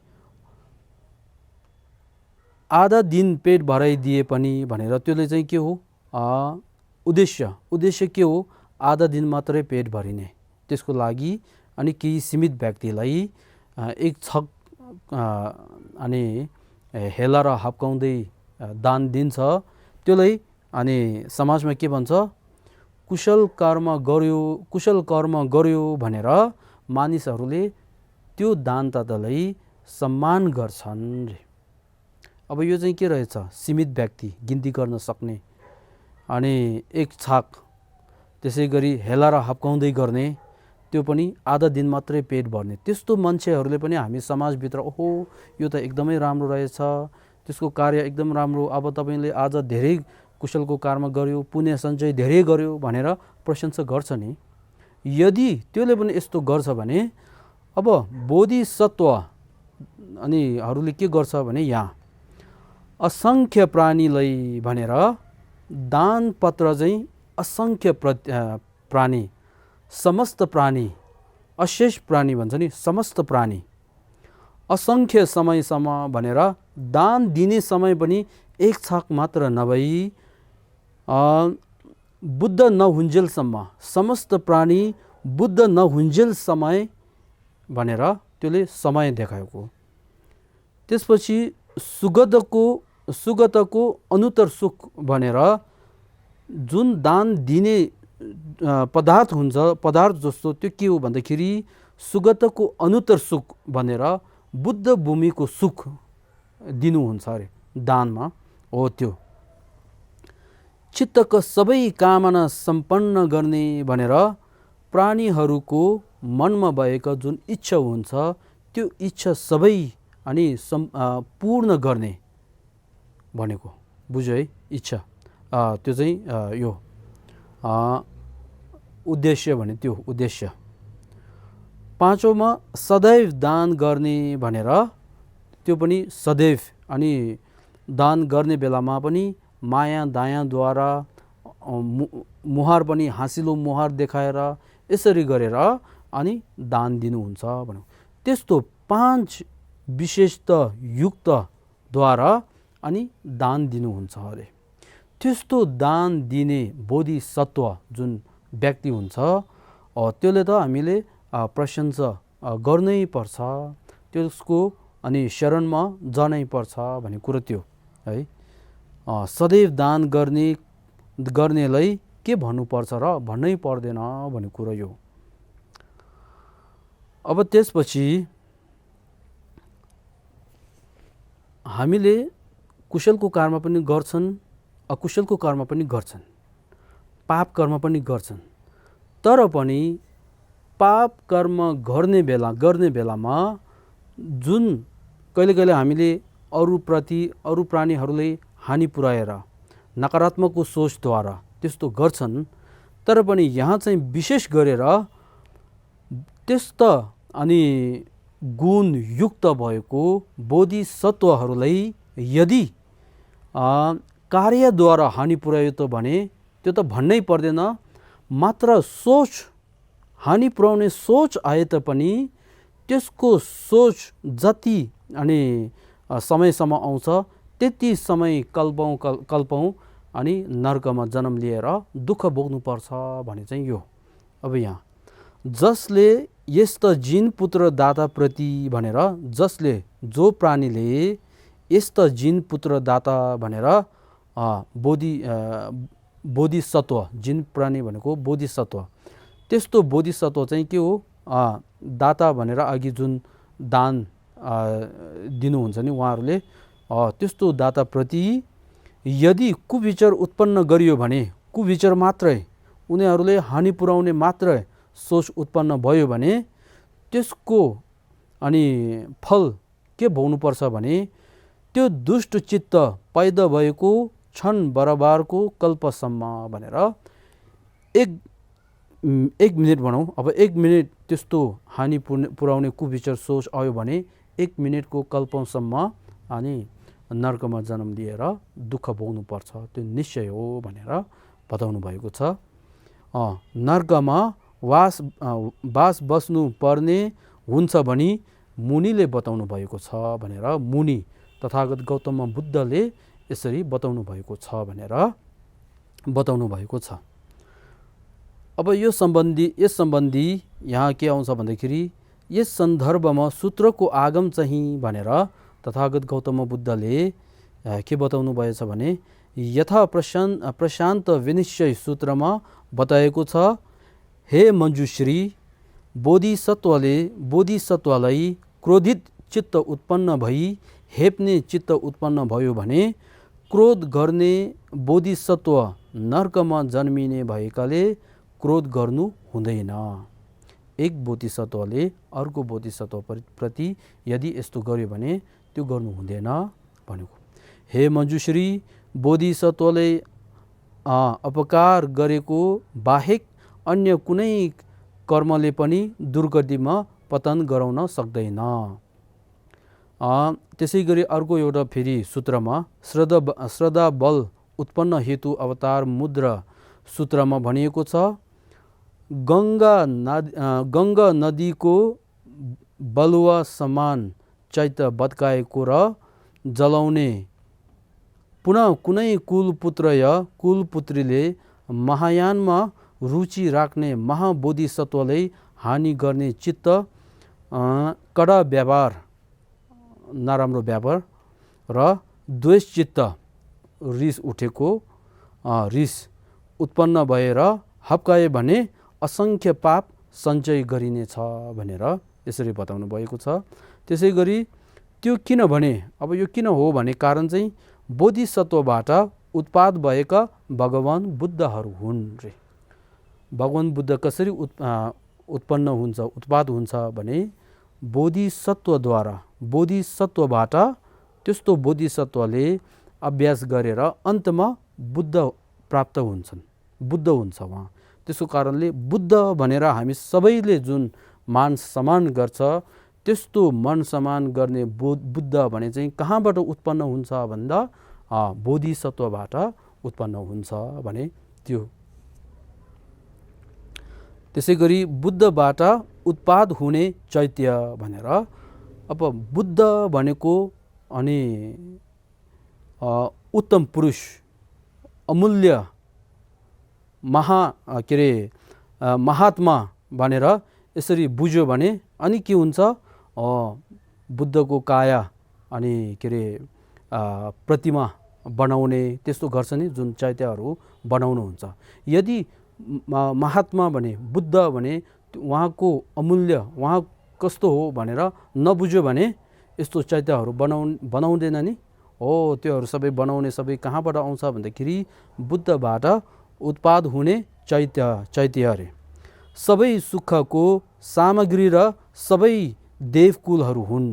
आधा दिन पेट भराइदिए पनि भनेर त्यसले चाहिँ के हो, उद्देश्य के हो, आधा दिन मात्रै पेट भरिने, त्यसको लागि। अनि केही सीमित व्यक्तिलाई एक छक अनि हेला र हप्काउँदै दान दिन्छ, त्यसलाई अनि समाजमा के भन्छ, कुशल कर्म गर्यो भनेर मानिसहरूले त्यो दानदातालाई सम्मान गर्छन् रे। अब यो चाहिँ के रहेछ, सीमित व्यक्ति, गिन्ती गर्न सक्ने अनि एक छाक। त्यसै गरी हेला र हप्काउँदै गर्ने, त्यो पनि आधा दिन मात्रै पेट भर्ने। त्यस्तो मान्छेहरूले पनि हामी समाजभित्र ओहो यो त एकदमै राम्रो रहेछ, त्यसको कार्य एकदम राम्रो, अब तपाईँले आज धेरै कुशलको कर्म गर्यो, पुण्य सञ्चय धेरै गर्यो भनेर प्रशंसा गर्छ नि। यदि त्यसले पनि यस्तो गर्छ भने अब बोधिसत्व अनिहरूले के गर्छ भने यहाँ असङ्ख्य प्राणीलाई भनेर दानपत्र चाहिँ असङ्ख्य प्राणी, समस्त प्राणी, अशेष प्राणी भन्छ नि, समस्त प्राणी असङ्ख्य समयसम्म भनेर दान दिने समय पनि एक छाक मात्र नभई बुद्ध नहुन्जेलसम्म, समस्त प्राणी बुद्ध नहुन्जेल समय भनेर त्यसले समय देखाएको। त्यसपछि सुगतको अनुत्तर सुख भनेर जुन दान दिने पदार्थ हुन्छ, पदार्थ जस्तो त्यो के हो भन्दाखेरि सुगतको अनुत्तर सुख भनेर बुद्ध भूमिको सुख दिनुहुन्छ अरे दानमा हो। त्यो चित्तका सबै कामना सम्पन्न गर्ने भनेर प्राणीहरूको मनमा भएका जुन इच्छा हुन्छ त्यो इच्छा सबै अनि पूर्ण गर्ने भनेको। बुझ्यो है, इच्छा त्यो चाहिँ यो उद्देश्य भने त्यो उद्देश्य। पाँचौँमा सदैव दान गर्ने भनेर त्यो पनि सदैव अनि दान गर्ने बेलामा पनि माया दायाँद्वारा मुहार पनि हाँसिलो मुहार देखाएर यसरी गरेर अनि दान दिनुहुन्छ भनौँ। त्यस्तो 5 विशेषता युक्तद्वारा अनि दान दिनुहुन्छ अरे। त्यस्तो दान दिने बोधिसत्व जुन व्यक्ति हुन्छ त्यसले त हामीले प्रशंसा गर्नै पर्छ, त्यसको अनि शरणमा जानै पर्छ भन्ने कुरो त्यो है। सदैव दान गर्नेलाई के भन्नुपर्छ र भन्नै पर्दैन भन्ने कुरो यो। अब त्यसपछि हामीले कुशलको कर्म पनि गर्छन्, अकुशलको कर्म पनि गर्छन्, पाप कर्म पनि गर्छन्। तर पनि पाप कर्म गर्ने बेलामा जुन कहिले हामीले अरूप्रति अरू प्राणीहरूलाई हानि पुर्याएर नकारात्मक सोचद्वारा त्यस्तो गर्छन्, तर पनि यहाँ चाहिँ विशेष गरेर त्यस्ता अनि गुणयुक्त भएको बोधिसत्वहरूलाई यदि कार्यद्वारा हानि पुर्यायो त भने त्यो त भन्नै पर्दैन। मात्र सोच हानि पुर्याउने सोच आए तापनि त्यसको सोच जति अनि समयसम्म आउँछ त्यति समय कल्पौँ अनि नर्कमा जन्म लिएर दुःख भोग्नुपर्छ भने चाहिँ यो। अब यहाँ जसले यस्ता जिन पुत्र दाता प्रति भनेर जो प्राणीले यस्ता जिन पुत्र दाता भनेर बोधिसत्व, जिन प्राणी भनेको बोधिसत्व, त्यस्तो बोधिसत्व चाहिँ के हो, दाता भनेर अघि जुन दान दिनुहुन्छ नि उहाँहरूले, त्यस्तो दाताप्रति यदि कुविचार उत्पन्न गरियो भने, कुविचार मात्रै उनीहरूले हानि पुर्याउने मात्रै सोच उत्पन्न भयो भने त्यसको अनि फल के भोग्नुपर्छ भने त्यो दुष्ट चित्त पैदा भएको क्षण बराबरको कल्पसम्म भनेर एक मिनट भनौँ। अब 1 मिनट त्यस्तो हानि पुर्याउने कुविचार सोच आयो भने 1 मिनटको कल्पसम्म अनि नर्कमा जन्म लिएर दुःख भोग्नुपर्छ, त्यो निश्चय हो भनेर बताउनु भएको छ। नर्कमा बास बस्नु पर्ने हुन्छ भनी मुनिले बताउनु भएको छ भनेर मुनि तथागत गौतम बुद्धले यसरी बताउनु भएको छ भनेर बताउनु भएको छ। अब यस सम्बन्धी यहाँ के आउँछ भन्दाखेरि यस सन्दर्भमा सूत्रको आगम चाहिँ भनेर तथागत गौतम बुद्धले के बताउनु भएछ भने यथा प्रशान्त विनिश्चय सूत्रमा बताएको छ, हे मञ्जुश्री, बोधिसत्वलाई क्रोधित चित्त उत्पन्न भई हेप्ने चित्त उत्पन्न भयो भने क्रोध गर्ने बोधिसत्व नर्कमा जन्मिने भएकाले क्रोध गर्नु हुँदैन। एक बोधिसत्वले अर्को बोधिसत्व प्रति यदि यस्तो गर्यो भने त्यो गर्नु हुँदैन भनेको। हे मञ्जुश्री, बोधिसत्वले अपकार गरेको बाहेक अन्य कुनै कर्मले पनि दुर्गतिमा पतन गराउन सक्दैन। त्यसै गरी अर्को एउटा फेरि सूत्रमा श्रद्धा बल उत्पन्न हेतु अवतार मुद्रा सूत्रमा भनिएको छ, गङ्गा नदीको बलुवा समान चैत्य बत्काएको र जलाउने पुनः कुनै कुलपुत्र या कुलपुत्रीले महायानमा रुचि राख्ने महाबोधिसत्वलाई हानि गर्ने चित्त, कडा व्यवहार, नराम्रो व्यवहार र द्वेषचित्त, रिस उठेको रिस उत्पन्न भएर हप्काए भने असङ्ख्य पाप सञ्चय गरिनेछ भनेर यसरी बताउनु भएको छ। त्यसै गरी त्यो किनभने अब यो किन हो भने कारण चाहिँ बोधिसत्वबाट उत्पाद भएका भगवान बुद्धहरू हुन् रे। भगवान बुद्ध कसरी उत्पन्न हुन्छ, उत्पाद हुन्छ भने बोधिसत्वद्वारा, बोधिसत्वबाट त्यस्तो बोधिसत्वले अभ्यास गरेर अन्तमा बुद्ध प्राप्त हुन्छन्, बुद्ध हुन्छ उहाँ। त्यसको कारणले बुद्ध भनेर हामी सबैले जुन मान सम्मान गर्छ त्यस्तो मान सम्मान गर्ने बुद्ध भने चाहिँ कहाँबाट उत्पन्न हुन्छ भन्दा बोधिसत्वबाट उत्पन्न हुन्छ भने त्यो। त्यसै गरी बुद्धबाट उत्पाद हुने चैत्य भनेर, अब बुद्ध भनेको अनि उत्तम पुरुष, अमूल्य महात्मा भनेर यसरी बुझ्यो भने अनि के हुन्छ, बुद्धको काया अनि प्रतिमा बनाउने त्यस्तो गर्छ नि, जुन चैत्यहरू बनाउनुहुन्छ। यदि महात्मा भने, बुद्ध भने उहाँको अमूल्य, उहाँ कस्तो हो भनेर नबुझ्यो भने यस्तो चैत्यहरू बनाउँदैन नि। त्योहरू सबै बनाउने सबै कहाँबाट आउँछ भन्दाखेरि बुद्धबाट उत्पाद हुने चैत्य अरे। सबै सुखको सामग्री र सबै देवकुलहरू हुन्।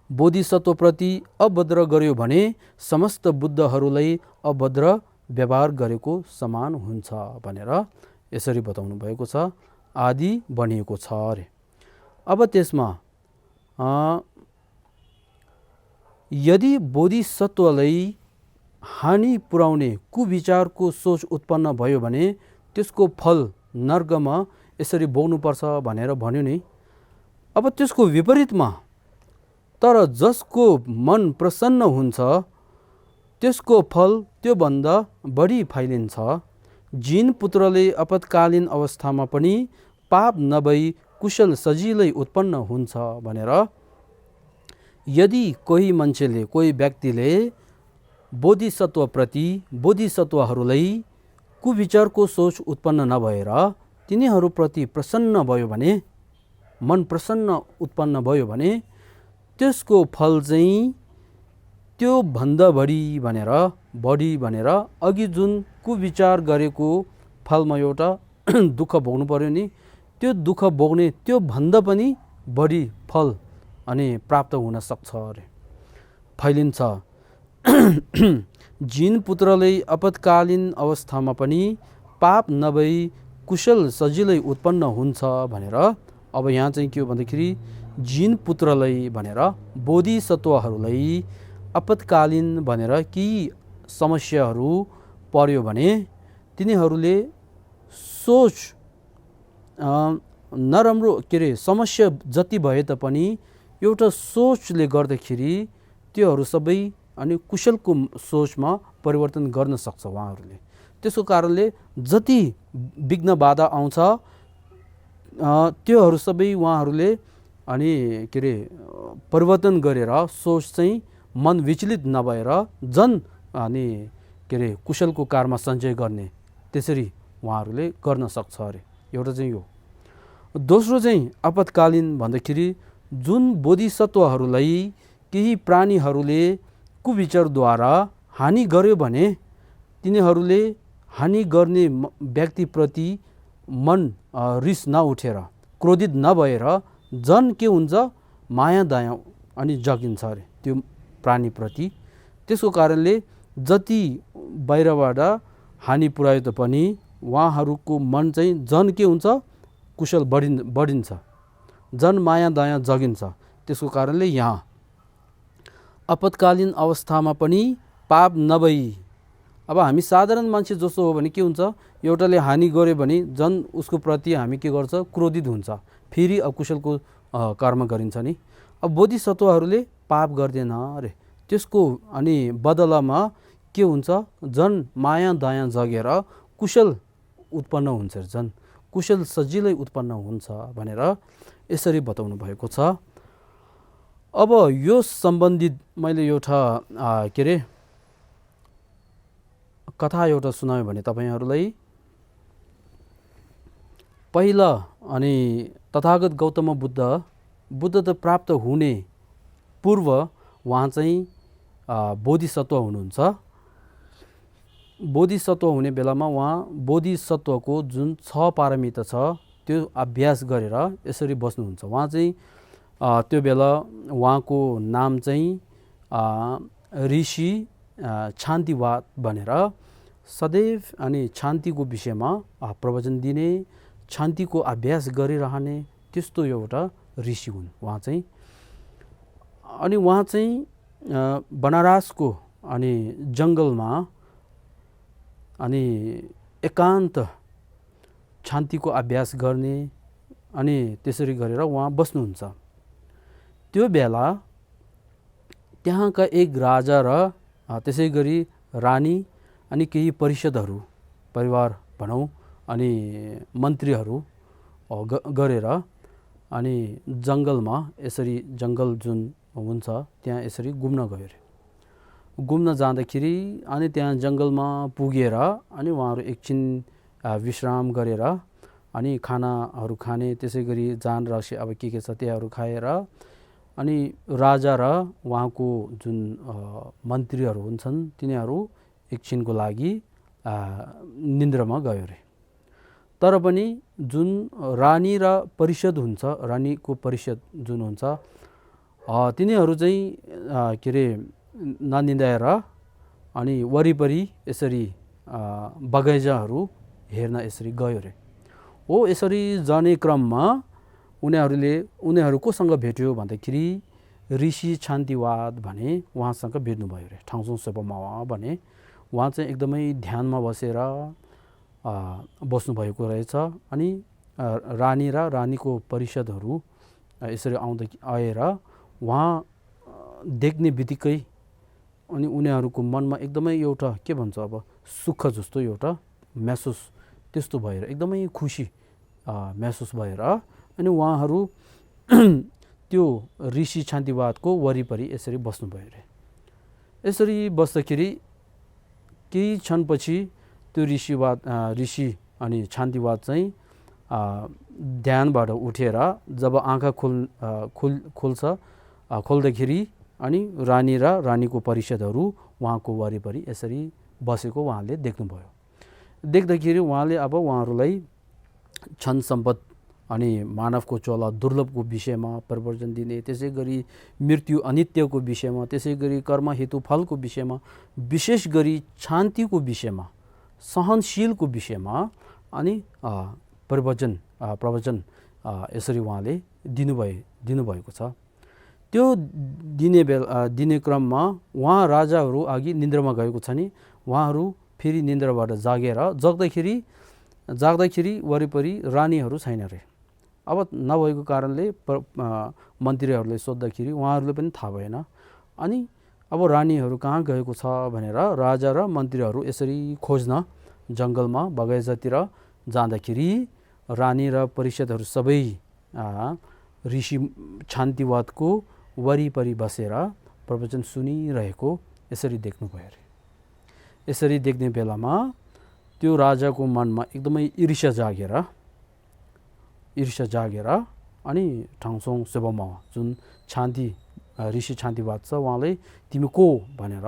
बोधिसत्वप्रति अभद्र गर्यो भने समस्त बुद्धहरूलाई अभद्र व्यवहार गरेको समान हुन्छ भनेर यसरी बताउनु भएको छ, आदि भनिएको छ अरे। अब त्यसमा यदि बोधिसत्वलाई हानि पुर्याउने कुविचारको सोच उत्पन्न भयो भने त्यसको फल नर्कमा यसरी भोग्नुपर्छ भनेर भन्यो नि। अब त्यसको विपरीतमा, तर जसको मन प्रसन्न हुन्छ त्यसको फल त्योभन्दा बढी फैलिन्छ। जिन पुत्रले आपतकालीन अवस्थामा पनि पाप नभई कुशल सजिलै उत्पन्न हुन्छ भनेर, यदि कोही मान्छेले, कोही व्यक्तिले बोधिसत्वप्रति, बोधिसत्वहरूलाई कुविचारको सोच उत्पन्न नभएर तिनीहरूप्रति प्रसन्न भयो भने, मन प्रसन्न उत्पन्न भयो भने त्यसको फल चाहिँ त्यो भन्दा बढी भनेर अघि जुन कुविचार गरेको फलमा एउटा दुःख भोग्नु पर्यो नि, त्यो दुःख भोग्ने त्यो भन्दा पनि बढी फल अनि प्राप्त हुन सक्छ अरे, फैलिन्छ। जिन पुत्रले आपतकालीन अवस्थामा पनि पाप नभई कुशल सजिलै उत्पन्न हुन्छ भनेर, अब यहाँ चाहिँ के हो भन्दाखेरि जिन पुत्रलाई भनेर बोधिसत्वहरूलाई आपतकालीन भनेर केही समस्याहरू पर्यो भने तिनीहरूले सोच नराम्रो समस्या जति भए तापनि एउटा सोचले गर्दाखेरि त्योहरू सबै अनि कुशलको सोचमा परिवर्तन गर्न सक्छ उहाँहरूले। त्यसको कारणले जति विघ्न बाधा आउँछ त्योहरू सबै उहाँहरूले अनि परिवर्तन गरेर सोच चाहिँ मन विचलित नभएर जन अनि कुशलको कारमा सञ्चय गर्ने, त्यसरी उहाँहरूले गर्न सक्छ अरे। एउटा चाहिँ यो। दोस्रो चाहिँ आपतकालीन भन्दाखेरि जुन बोधिसत्वहरूलाई केही प्राणीहरूले कुविचारद्वारा हानि गर्यो भने तिनीहरूले हानि गर्ने व्यक्तिप्रति मन रिस नउठेर, क्रोधित नभएर जन के हुन्छ, माया दया अनि जगिन्छ अरे त्यो प्राणीप्रति। त्यसको कारणले जति बाहिरबाट हानि पुर्याए तापनि उहाँहरूको मन चाहिँ जन के हुन्छ, कुशल बढिन्छ, जन माया दया जगिन्छ। त्यसको कारणले यहाँ आपतकालीन अवस्थामा पनि पाप नभई, अब हामी साधारण मान्छे जस्तो हो भने के हुन्छ, एउटाले हानि गर्यो भने जन उसको प्रति हामी के गर्छ, क्रोधित हुन्छ, फेरि अकुशलको कर्म गरिन्छ नि। अब बोधिसत्वहरूले पाप गर्दैन अरे, त्यसको अनि बदलामा के हुन्छ, जन माया दया जगेर कुशल उत्पन्न हुन्छ, जन कुशल सजिलै उत्पन्न हुन्छ भनेर यसरी बताउनु भएको छ। अब यो सम्बन्धित मैले एउटा कथा एउटा सुनाएँ भने तपाईहरूलाई, पहिला अनि तथागत गौतम बुद्ध त प्राप्त हुने पूर्व उहाँ चाहिँ बोधिसत्व हुनुहुन्छ। बोधिसत्व हुने बेलामा उहाँ बोधिसत्वको जुन 6 पारमिता छ त्यो अभ्यास गरेर यसरी बस्नुहुन्छ। उहाँ चाहिँ त्यो बेला उहाँको नाम चाहिँ ऋषि शान्तिवाद भनेर सदैव अनि शान्तिको विषयमा प्रवचन दिने, शान्तिको अभ्यास गरिरहने त्यस्तो एउटा ऋषि हुन् उहाँ चाहिँ। अनि उहाँ चाहिँ बनारसको अनि जङ्गलमा अनि एकान्त शान्तिको अभ्यास गर्ने अनि त्यसरी गरेर उहाँ बस्नुहुन्छ। त्यो बेला त्यहाँका एक राजा र त्यसै गरी रानी अनि केही परिषदहरू परिवार भनौँ अनि मन्त्रीहरू गरेर अनि जङ्गलमा यसरी जङ्गल जुन हुन्छ त्यहाँ यसरी घुम्न गयो अरे। घुम्न जाँदाखेरि अनि त्यहाँ जङ्गलमा पुगेर अनि उहाँहरू एकछिन विश्राम गरेर अनि खानाहरू खाने त्यसै गरी जान रक्सी अब के छ त्यहाँहरू खाएर अनि राजा र उहाँको जुन मन्त्रीहरू हुन्छन् तिनीहरू एकछिनको लागि निन्द्रामा गयो अरे। तर पनि जुन रानी र परिषद हुन्छ, रानीको परिषद जुन हुन्छ तिनीहरू चाहिँ के अरे ननिन्दाएर अनि वरिपरि यसरी बगैँचाहरू हेर्न यसरी गयो अरे। हो यसरी जाने क्रममा उनीहरू कोसँग भेट्यो भन्दाखेरि ऋषि शान्तिवाद भने उहाँसँग भेट्नुभयो अरे। ठाउँसँग सेपमावा भने उहाँ चाहिँ एकदमै ध्यानमा बसेर बस्नुभएको रहेछ। अनि रानी र रानीको परिषदहरू यसरी आएर उहाँ देख्ने बित्तिकै अनि उनीहरूको मनमा एकदमै एउटा के भन्छ अब सुख जस्तो एउटा महसुस त्यस्तो भएर एकदमै खुसी महसुस भएर अनि उहाँहरू त्यो ऋषि शान्तिवादको वरिपरि यसरी बस्नुभयो अरे। यसरी बस्दाखेरि केही क्षणपछि त्यो ऋषि अनि शान्तिवाद चाहिँ ध्यानबाट उठेर जब आँखा खोल्दाखेरि अनि रानी र रानीको परिषदहरू उहाँको वरिपरि यसरी बसेको उहाँले देख्नुभयो। देख्दाखेरि उहाँले अब उहाँहरूलाई क्षण सम्पद अनि मानवको चोला दुर्लभको विषयमा प्रवचन दिने, त्यसै गरी मृत्यु अनित्यको विषयमा, त्यसै गरी कर्म हेतु फलको विषयमा, विशेष गरी शान्तिको विषयमा, सहनशीलको विषयमा अनि प्रवचन यसरी उहाँले दिनुभएको छ। त्यो दिने क्रममा उहाँ राजाहरू अघि निन्द्रामा गएको छ नि, उहाँहरू फेरि निन्द्राबाट जाग्दाखेरि वरिपरि रानीहरू छैन रे। अब नभएको कारणले मन्त्रीहरूले सोद्धाखेरि उहाँहरूले पनि थाहा भएन। अनि अब रानीहरू कहाँ गएको छ भनेर राजा र मन्त्रीहरू यसरी खोज्न जङ्गलमा बगैँचातिर जाँदाखेरि रानी र परिषदहरू सबै ऋषि शान्तिवादको वरिपरि बसेर प्रवचन सुनिरहेको यसरी देख्नुभयो अरे। यसरी देख्ने बेलामा त्यो राजाको मनमा एकदमै ईर्ष्या जागेर अनि ठाउँसँग सेवामा जुन ऋषि शान्तिवाद छ उहाँले तिमी को भनेर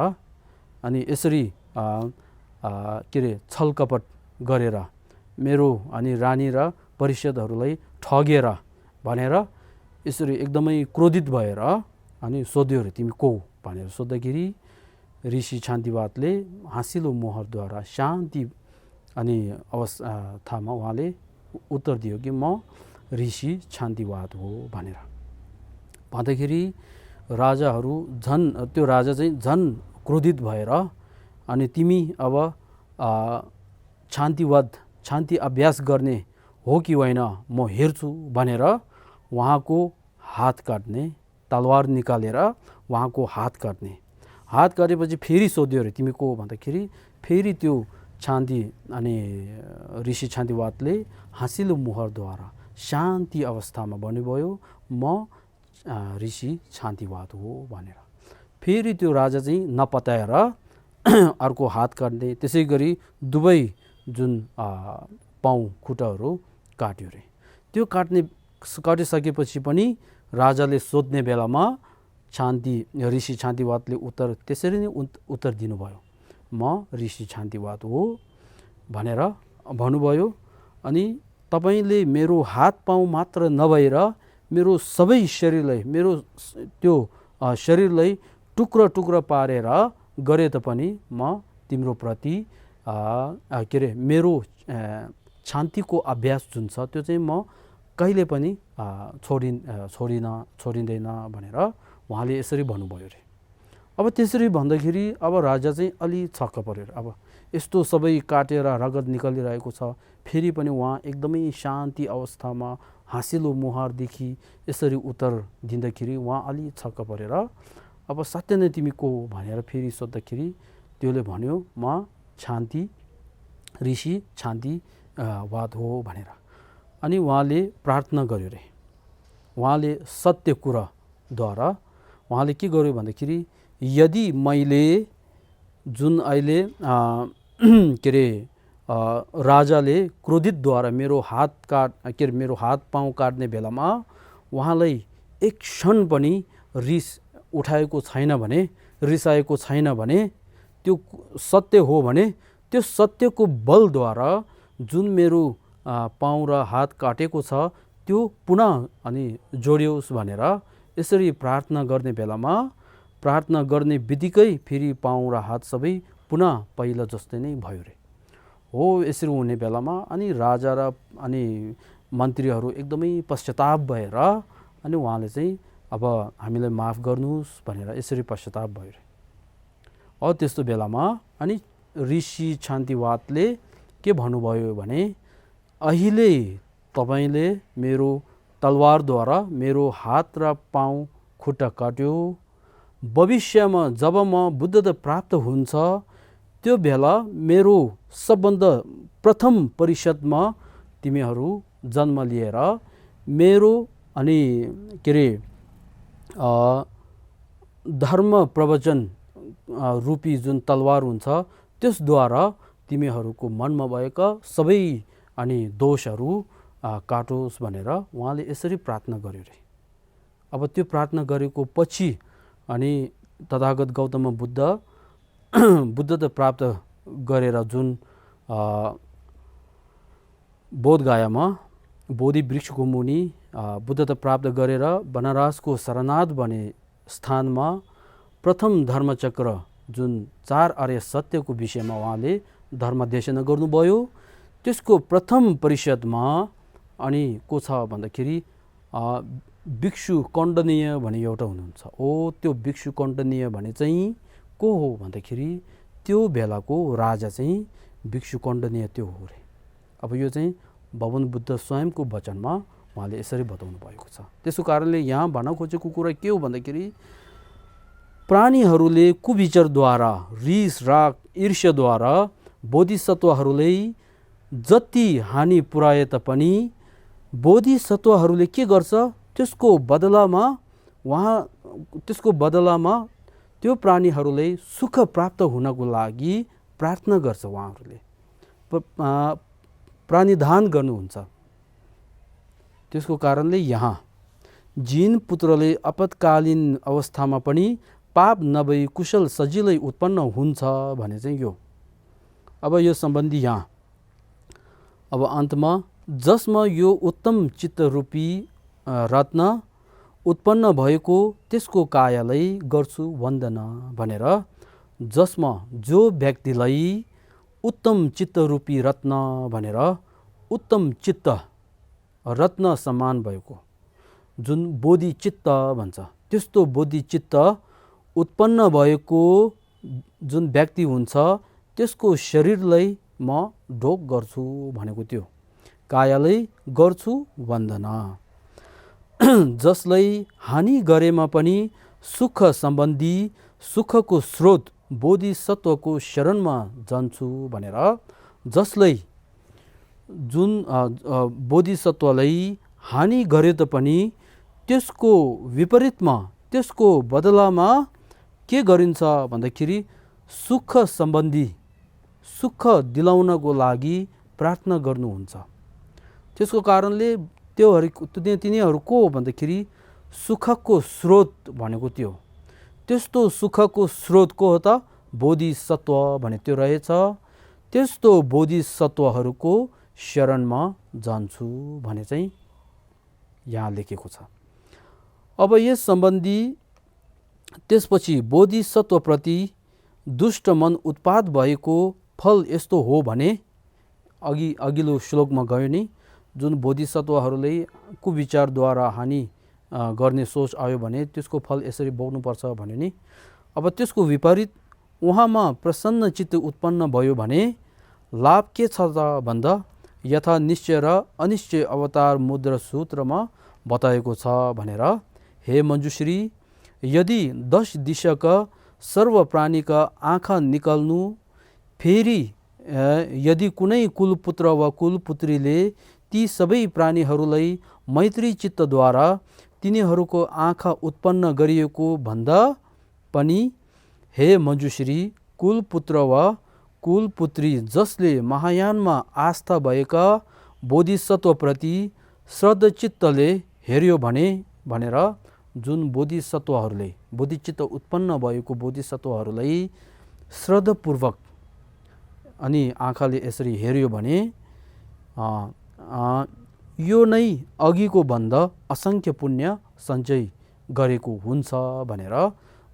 अनि यसरी के अरे छलकपट गरेर मेरो अनि रानी र परिषदहरूलाई ठगेर भनेर यसरी एकदमै क्रोधित भएर अनि सोध्यो अरे तिमी को भनेर सोद्धाखेरि ऋषि शान्तिवादले हाँसिलो मोहरद्वारा शान्ति अनि अवस्थामा उहाँले उत्तर दियो कि म ऋषि शान्तिवाद हो भनेर भन्दाखेरि त्यो राजा चाहिँ झन् क्रोधित भएर अनि तिमी अब शान्ति अभ्यास गर्ने हो कि होइन म हेर्छु भनेर उहाँको हात काट्ने, तलवार निकालेर उहाँको हात काटेपछि फेरि सोध्यो अरे तिमी को भन्दाखेरि फेरि त्यो अनि ऋषि शान्तिवादले हाँसिलो मोहरद्वारा शान्ति अवस्थामा भन्नुभयो म ऋषि शान्तिवाद हो भनेर। फेरि त्यो राजा चाहिँ नपताएर अर्को हात काट्ने, त्यसै गरी दुवै जुन पाउ खुट्टाहरू काट्यो अरे। त्यो काटिसकेपछि पनि राजाले सोध्ने बेलामा ऋषि शान्तिवादले त्यसरी नै उत्तर दिनुभयो म ऋषि शान्तिवाद हो भनेर भन्नुभयो। अनि तपाईँले मेरो हात पाउ मात्र नभएर मेरो सबै शरीरलाई टुक्रा टुक्रा पारेर गरे तापनि म तिम्रो प्रति के अरे मेरो शान्तिको अभ्यास जुन छ त्यो चाहिँ म कहिले पनि छोडिँदैन भनेर उहाँले यसरी भन्नुभयो अरे। अब त्यसरी भन्दाखेरि अब राजा चाहिँ अलि छक्क परेर, अब यस्तो सबै काटेर रगत निकालिरहेको छ, फेरि पनि उहाँ एकदमै शान्ति अवस्थामा हाँसिलो मुहारदेखि यसरी उत्तर दिँदाखेरि उहाँ अलि छक्क परेर अब सत्य नै तिमी को हो भनेर फेरि सोद्धाखेरि त्यसले भन्यो म छान्ती ऋषि छान्ती वाद हो भनेर। अनि उहाँले प्रार्थना गर्यो रे, उहाँले सत्य कुराद्वारा उहाँले के गर्यो भन्दाखेरि यदि मैले जुन अहिले के अरे राजाले क्रोधितद्वारा मेरो हात पाउ काट्ने बेलामा उहाँलाई एक क्षण पनि रिस उठाएको छैन भने, रिसाएको छैन भने, त्यो सत्य हो भने त्यो सत्यको बलद्वारा जुन मेरो पाउ र हात काटेको छ त्यो पुनः अनि जोडियोस् भनेर यसरी प्रार्थना गर्ने बेलामा, प्रार्थना गर्ने बित्तिकै फेरि पाउ र हात सबै पुनः पहिला जस्तै नै भयो रे। हो यसरी हुने बेलामा अनि राजा र अनि मन्त्रीहरू एकदमै पश्चाताप भएर अनि उहाँले चाहिँ अब हामीलाई माफ गर्नुहोस् भनेर यसरी पश्चाताप भयो रे। त्यस्तो बेलामा अनि ऋषि छान्तीवादले के भन्नुभयो भने अहिले तपाईँले मेरो तलवारद्वारा मेरो हात र पाउ खुट्टा काट्यो, भविष्यमा जब म बुद्धता प्राप्त हुन्छ त्यो बेला मेरो सबभन्दा प्रथम परिषदमा तिमीहरू जन्म लिएर मेरो अनि के अरे धर्म प्रवचन रूपी जुन तलवार हुन्छ त्यसद्वारा तिमीहरूको मनमा भएका सबै अनि दोषहरू काटोस् भनेर उहाँले यसरी प्रार्थना गर्यो रे। अब त्यो प्रार्थना गरेको पछि अनि तथागत गौतम बुद्ध बुद्धता प्राप्त गरेर जुन बोधगयामा बोधि वृक्षको मुनि बुद्धता प्राप्त गरेर बनारसको शरणार्थ बने स्थानमा प्रथम धर्मचक्र जुन 4 आर्य सत्यको विषयमा उहाँले धर्मदेशना गर्नुभयो। त्यसको प्रथम परिषदमा अनि को छ भन्दाखेरि भिक्षु कण्डनीय भन्ने एउटा हुनुहुन्छ। त्यो भिक्षु कण्डनीय भने चाहिँ को हो भन्दाखेरि त्यो बेलाको राजा चाहिँ भिक्षु कण्डनीय त्यो हो रे। अब यो चाहिँ भगवान बुद्ध स्वयंको वचनमा उहाँले यसरी बताउनु भएको छ। त्यसको कारणले यहाँ भन्न खोजेको कुरा के हो भन्दाखेरि प्राणीहरूले कुविचारद्वारा, रिस राग ईर्ष्याद्वारा बोधिसत्वहरूलाई जति हानि पुर्याए तापनि बोधिसत्वहरूले के गर्छ त्यसको बदलामा त्यो प्राणीहरूलाई सुख प्राप्त हुनको लागि प्रार्थना गर्छ। उहाँहरूले प्राणीदान गर्नुहुन्छ। त्यसको कारणले यहाँ जिन पुत्रले आपतकालीन अवस्थामा पनि पाप नभई कुशल सजिलै उत्पन्न हुन्छ भने चाहिँ यो। अब यो सम्बन्धी यहाँ अब अन्तमा जसमा यो उत्तम चित्तरूपी रत्न उत्पन्न भएको त्यसको कायालाई गर्छु वन्दना भनेर, जसमा जो व्यक्तिलाई उत्तम चित्तरूपी रत्न भनेर उत्तम चित्त रत्न समान भएको जुन बोधि चित्त भन्छ त्यस्तो बोधि चित्त उत्पन्न भएको जुन व्यक्ति हुन्छ त्यसको शरीरलाई म ढोक गर्छु भनेको त्यो कायालाई गर्छु वन्दना। जसलाई हानि गरेमा पनि सुख सम्बन्धी सुखको स्रोत बोधिसत्वको शरणमा जान्छु भनेर, जसलाई जुन बोधिसत्वलाई हानि गरे तापनि त्यसको विपरीतमा त्यसको बदलामा के गरिन्छ भन्दाखेरि सुख सम्बन्धी सुख दिलाउनको लागि प्रार्थना गर्नुहुन्छ। त्यसको कारणले तिनीहरू को हो भन्दाखेरि सुखको स्रोत भनेको त्यो। त्यस्तो सुखको स्रोत को हो त बोधिसत्व भने त्यो रहेछ। त्यस्तो बोधिसत्वहरूको शरणमा जान्छु भने चाहिँ यहाँ लेखेको छ। अब यस सम्बन्धी त्यसपछि बोधिसत्वप्रति दुष्ट मन उत्पाद भएको फल यस्तो हो भने अघिल्लो श्लोकमा गयो नि, जुन बोधिसत्वहरूले कुविचारद्वारा हानि गर्ने सोच आयो भने त्यसको फल यसरी भोग्नुपर्छ भन्यो नि। अब त्यसको विपरीत उहाँमा प्रसन्न चित्त उत्पन्न भयो भने लाभ के छ त भन्दा यथा निश्चय र अनिश्चय अवतार मुद्रा सूत्रमा बताएको छ भनेर। हे मञ्जुश्री, यदि 10 दिशाका सर्व प्राणीका आँखा निकाल्नु, फेरि यदि कुनै कुलपुत्र वा कुलपुत्रीले ती सबै प्राणीहरूलाई मैत्री चित्तद्वारा तिनीहरूको आँखा उत्पन्न गरिएको भन्दा पनि, हे मञ्जुश्री, कुलपुत्र वा कुलपुत्री जसले महायानमा आस्था भएका बोधिसत्वप्रति श्रद्धचित्तले हेर्यो भने भनेर जुन बोधिसत्वहरूले बोधिचित्त उत्पन्न भएको बोधिसत्वहरूलाई श्रद्धापूर्वक अनि आँखाले यसरी हेर्यो भने यो नै अघिको भन्दा असङ्ख्य पुण्य सञ्चय गरेको हुन्छ भनेर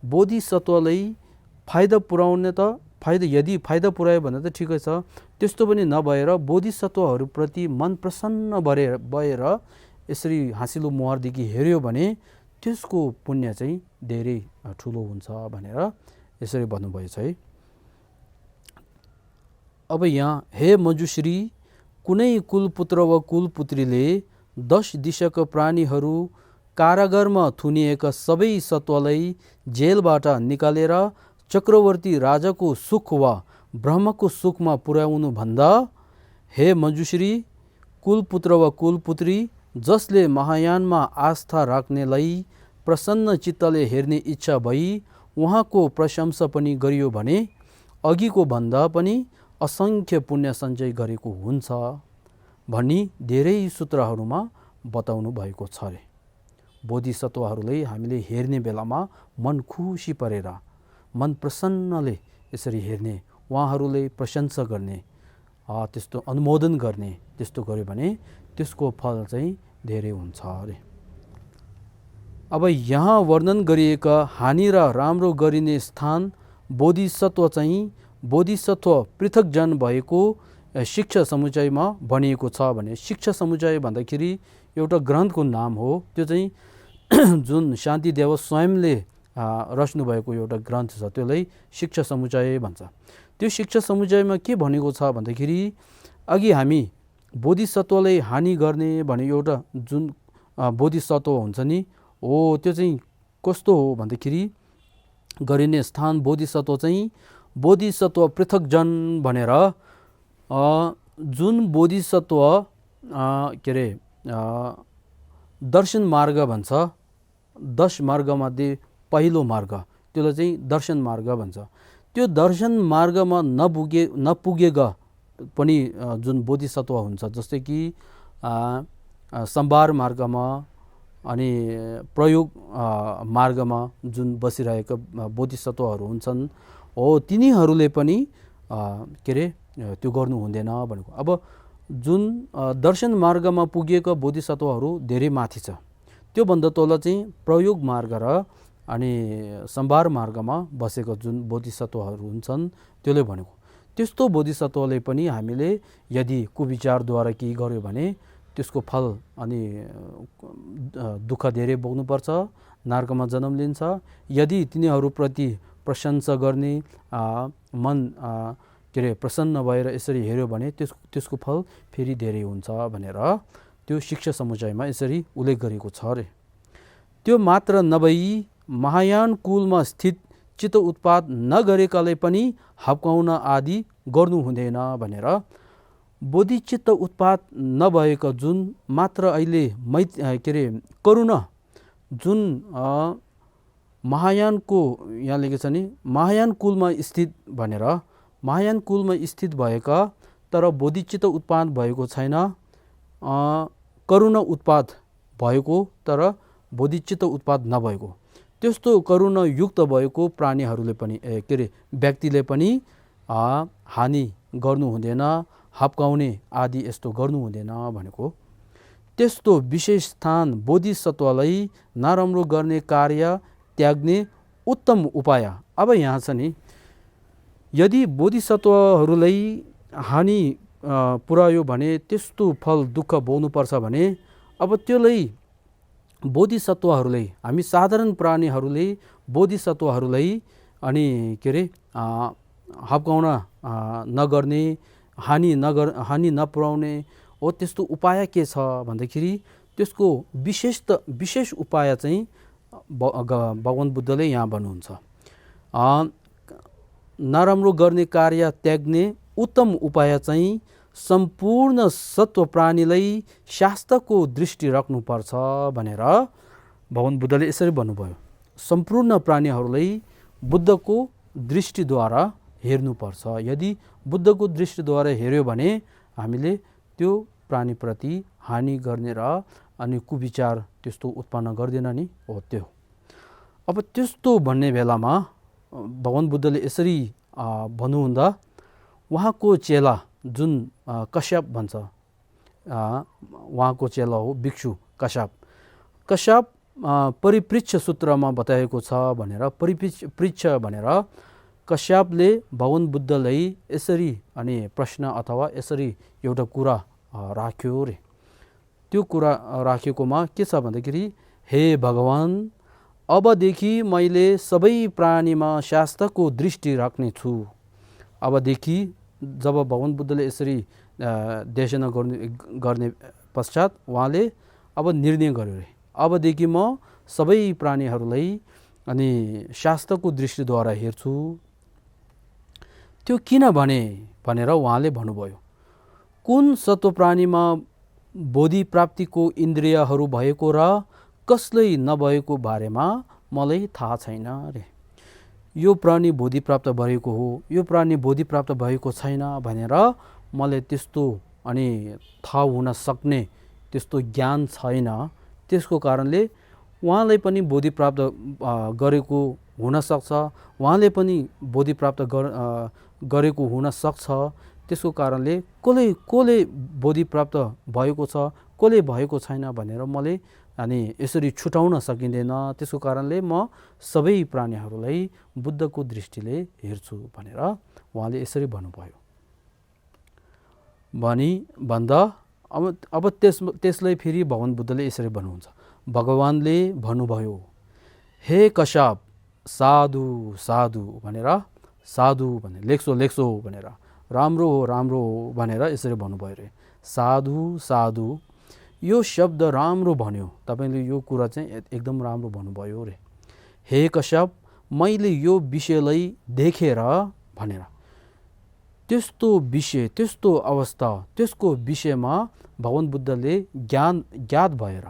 बोधिसत्वलाई फाइदा पुर्याउने त यदि फाइदा पुर्यायो भने त ठिकै छ, त्यस्तो पनि नभएर बोधिसत्वहरूप्रति मन प्रसन्न भएर यसरी हाँसिलो मुहारदेखि हेऱ्यो भने त्यसको पुण्य चाहिँ धेरै ठुलो हुन्छ भनेर यसरी भन्नुभएछ है। अब यहाँ हे मञ्जुश्री, कुनै कुलपुत्र वा कुलपुत्रीले 10 दिशाका प्राणीहरू कारागारमा थुनिएका सबै सत्वलाई जेलबाट निकालेर चक्रवर्ती राजाको सुख वा ब्रह्मको सुखमा पुर्याउनु भन्दा, हे मञ्जुश्री, कुलपुत्र वा कुलपुत्री जसले महायानमा आस्था राख्नेलाई प्रसन्न चित्तले हेर्ने इच्छा भई उहाँको प्रशंसा पनि गरियो भने अघिको भन्दा पनि असङ्ख्य पुण्य सञ्चय गरेको हुन्छ भनी धेरै सूत्रहरूमा बताउनु भएको छ रे। बोधिसत्वहरूलाई हामीले हेर्ने बेलामा मन खुसी परेर मन प्रसन्नले यसरी हेर्ने, उहाँहरूले प्रशंसा गर्ने, त्यस्तो अनुमोदन गर्ने, त्यस्तो गर्यो भने त्यसको फल चाहिँ धेरै हुन्छ अरे। अब यहाँ वर्णन गरिएका हानि र राम्रो गरिने स्थान बोधिसत्व चाहिँ बोधिसत्व पृथकजन भएको शिक्षा समुच्चयमा भनिएको छ भने, शिक्षा समुच्चय भन्दाखेरि एउटा ग्रन्थको नाम हो। त्यो चाहिँ जुन शान्तिदेव स्वयंले रच्नु भएको एउटा ग्रन्थ छ, त्यसलाई शिक्षा समुच्चय भन्छ। त्यो शिक्षा समुच्चयमा के भनेको छ भन्दाखेरि, अघि हामी बोधिसत्वलाई हानि गर्ने भने एउटा जुन बोधिसत्व हुन्छ नि, हो त्यो चाहिँ कस्तो हो भन्दाखेरि गरिने स्थान बोधिसत्व चाहिँ बोधिसत्व पृथकजन भनेर जुन बोधिसत्व के अरे दर्शन मार्ग भन्छ, 10 मार्गमध्ये पहिलो मार्ग, त्यसलाई चाहिँ दर्शन मार्ग भन्छ। त्यो दर्शन मार्गमा नपुगेका पनि जुन बोधिसत्व हुन्छ, जस्तै कि सम्भार मार्गमा अनि प्रयोग मार्गमा जुन बसिरहेका बोधिसत्वहरू हुन्छन्, हो तिनीहरूले पनि के अरे त्यो गर्नु हुँदैन भनेको। अब जुन दर्शन मार्गमा पुगेका बोधिसत्वहरू धेरै माथि छ, त्योभन्दा तल चाहिँ प्रयोग मार्ग र अनि सम्भार मार्गमा बसेका जुन बोधिसत्वहरू हुन्छन् त्यसले भनेको। त्यस्तो बोधिसत्वले पनि हामीले यदि कुविचारद्वारा केही गर्यो भने त्यसको फल अनि दुःख धेरै भोग्नुपर्छ, नर्कमा जन्म लिन्छ। यदि तिनीहरूप्रति प्रशंसा गर्ने मन के अरे प्रसन्न भएर यसरी हेऱ्यो भने त्यसको फल फेरि धेरै हुन्छ भनेर त्यो शिक्षा समुच्चयमा यसरी उल्लेख गरेको छ अरे। त्यो मात्र नभई महायान कुलमा स्थित चित्त उत्पाद नगरेकाले पनि हप्काउन आदि गर्नु हुँदैन भनेर बोधिचित्त उत्पाद नभएका जुन मात्र अहिले के अरे करुणा जुन महायानको यहाँ लेखेको छ नि, महायान कुलमा स्थित भनेर, महायान कुलमा स्थित भएका तर बोधिचित्त उत्पाद भएको छैन, करुणा उत्पाद भएको तर बोधिचित्त उत्पाद नभएको, त्यस्तो करुणा युक्त भएको प्राणीहरूले पनि के अरे व्यक्तिले पनि हानि गर्नु हुँदैन, हप्काउने आदि यस्तो गर्नु हुँदैन भनेको। त्यस्तो विशेष स्थान बोधिसत्वलाई नराम्रो गर्ने कार्य त्याग्ने उत्तम उपाय। अब यहाँ छ नि, यदि बोधिसत्वहरूलाई हानि पुर्यायो भने त्यस्तो फल दुःख भोग्नुपर्छ भने, अब त्यसलाई बोधिसत्वहरूलाई हामी साधारण प्राणीहरूले बोधिसत्वहरूलाई अनि के अरे हप्काउन नगर्ने, हानि नपुर्याउने हो त्यस्तो उपाय के छ भन्दाखेरि त्यसको विशेष उपाय चाहिँ भगवान बुद्धले यहाँ भन्नुहुन्छ। नराम्रो गर्ने कार्य त्याग्ने उत्तम उपाय चाहिँ सम्पूर्ण सत्व प्राणीलाई शास्त्रको दृष्टि राख्नुपर्छ भनेर भगवान बुद्धले यसरी भन्नुभयो। सम्पूर्ण प्राणीहरूलाई बुद्धको दृष्टिद्वारा हेर्नुपर्छ। यदि बुद्धको दृष्टिद्वारा हेऱ्यो भने हामीले त्यो प्राणीप्रति हानि गर्ने र अनि कुविचार त्यस्तो उत्पन्न गर्दैन नि हो त्यो। अब त्यस्तो भन्ने बेलामा भगवान बुद्धले यसरी भन्नुहुँदा उहाँको चेला जुन कश्यप भन्छ, उहाँको चेला हो भिक्षु कश्यप परिपृच्छ सूत्रमा बताएको छ भनेर परिपृच्छ भनेर कश्यपले भगवान बुद्धलाई यसरी अनि प्रश्न अथवा यसरी एउटा कुरा राख्यो रे। त्यो कुरा राखेकोमा के छ भन्दाखेरि हे भगवान, अबदेखि मैले सबै प्राणीमा शास्त्रको दृष्टि राख्नेछु। अबदेखि जब भगवान बुद्धले यसरी देशना गर्ने पश्चात उहाँले अब निर्णय गर्यो रे, अबदेखि म सबै प्राणीहरूलाई अनि शास्त्रको दृष्टिद्वारा हेर्छु। त्यो किन भनेर उहाँले भन्नुभयो। कुन सत्व प्राणीमा बोधि प्राप्तिको इन्द्रियहरू भएको र कसलाई नभएको बारेमा मलाई थाहा छैन रे। यो प्राणी बोधि प्राप्त भएको हो, यो प्राणी बोधि प्राप्त भएको छैन भनेर मलाई त्यस्तो अनि थाहा हुन सक्ने त्यस्तो ज्ञान छैन। त्यसको कारणले उहाँलाई पनि बोधि प्राप्त गरेको हुनसक्छ, उहाँले पनि बोधि प्राप्त गरेको हुनसक्छ। त्यसको कारणले कसले बोधि प्राप्त भएको छ, कसले भएको छैन भनेर मलाई अनि यसरी छुटाउन सकिँदैन। त्यसको कारणले म सबै प्राणीहरूलाई बुद्धको दृष्टिले हेर्छु भनेर उहाँले यसरी भन्नुभयो। भन्दा अब त्यसलाई फेरि भगवान बुद्धले यसरी भन्नुहुन्छ। भगवानले भन्नुभयो, हे कश्यप, साधु साधु भनेर लेख्सो भनेर राम्रो हो भनेर यसरी भन्नुभयो रे। साधु यो शब्द राम्रो भन्यो, तपाईँले यो कुरा चाहिँ एकदम राम्रो भन्नुभयो रे। हे कश्यप, मैले यो विषयलाई देखेर भनेर त्यस्तो विषय, त्यस्तो अवस्था, त्यसको विषयमा भगवान बुद्धले ज्ञात भएर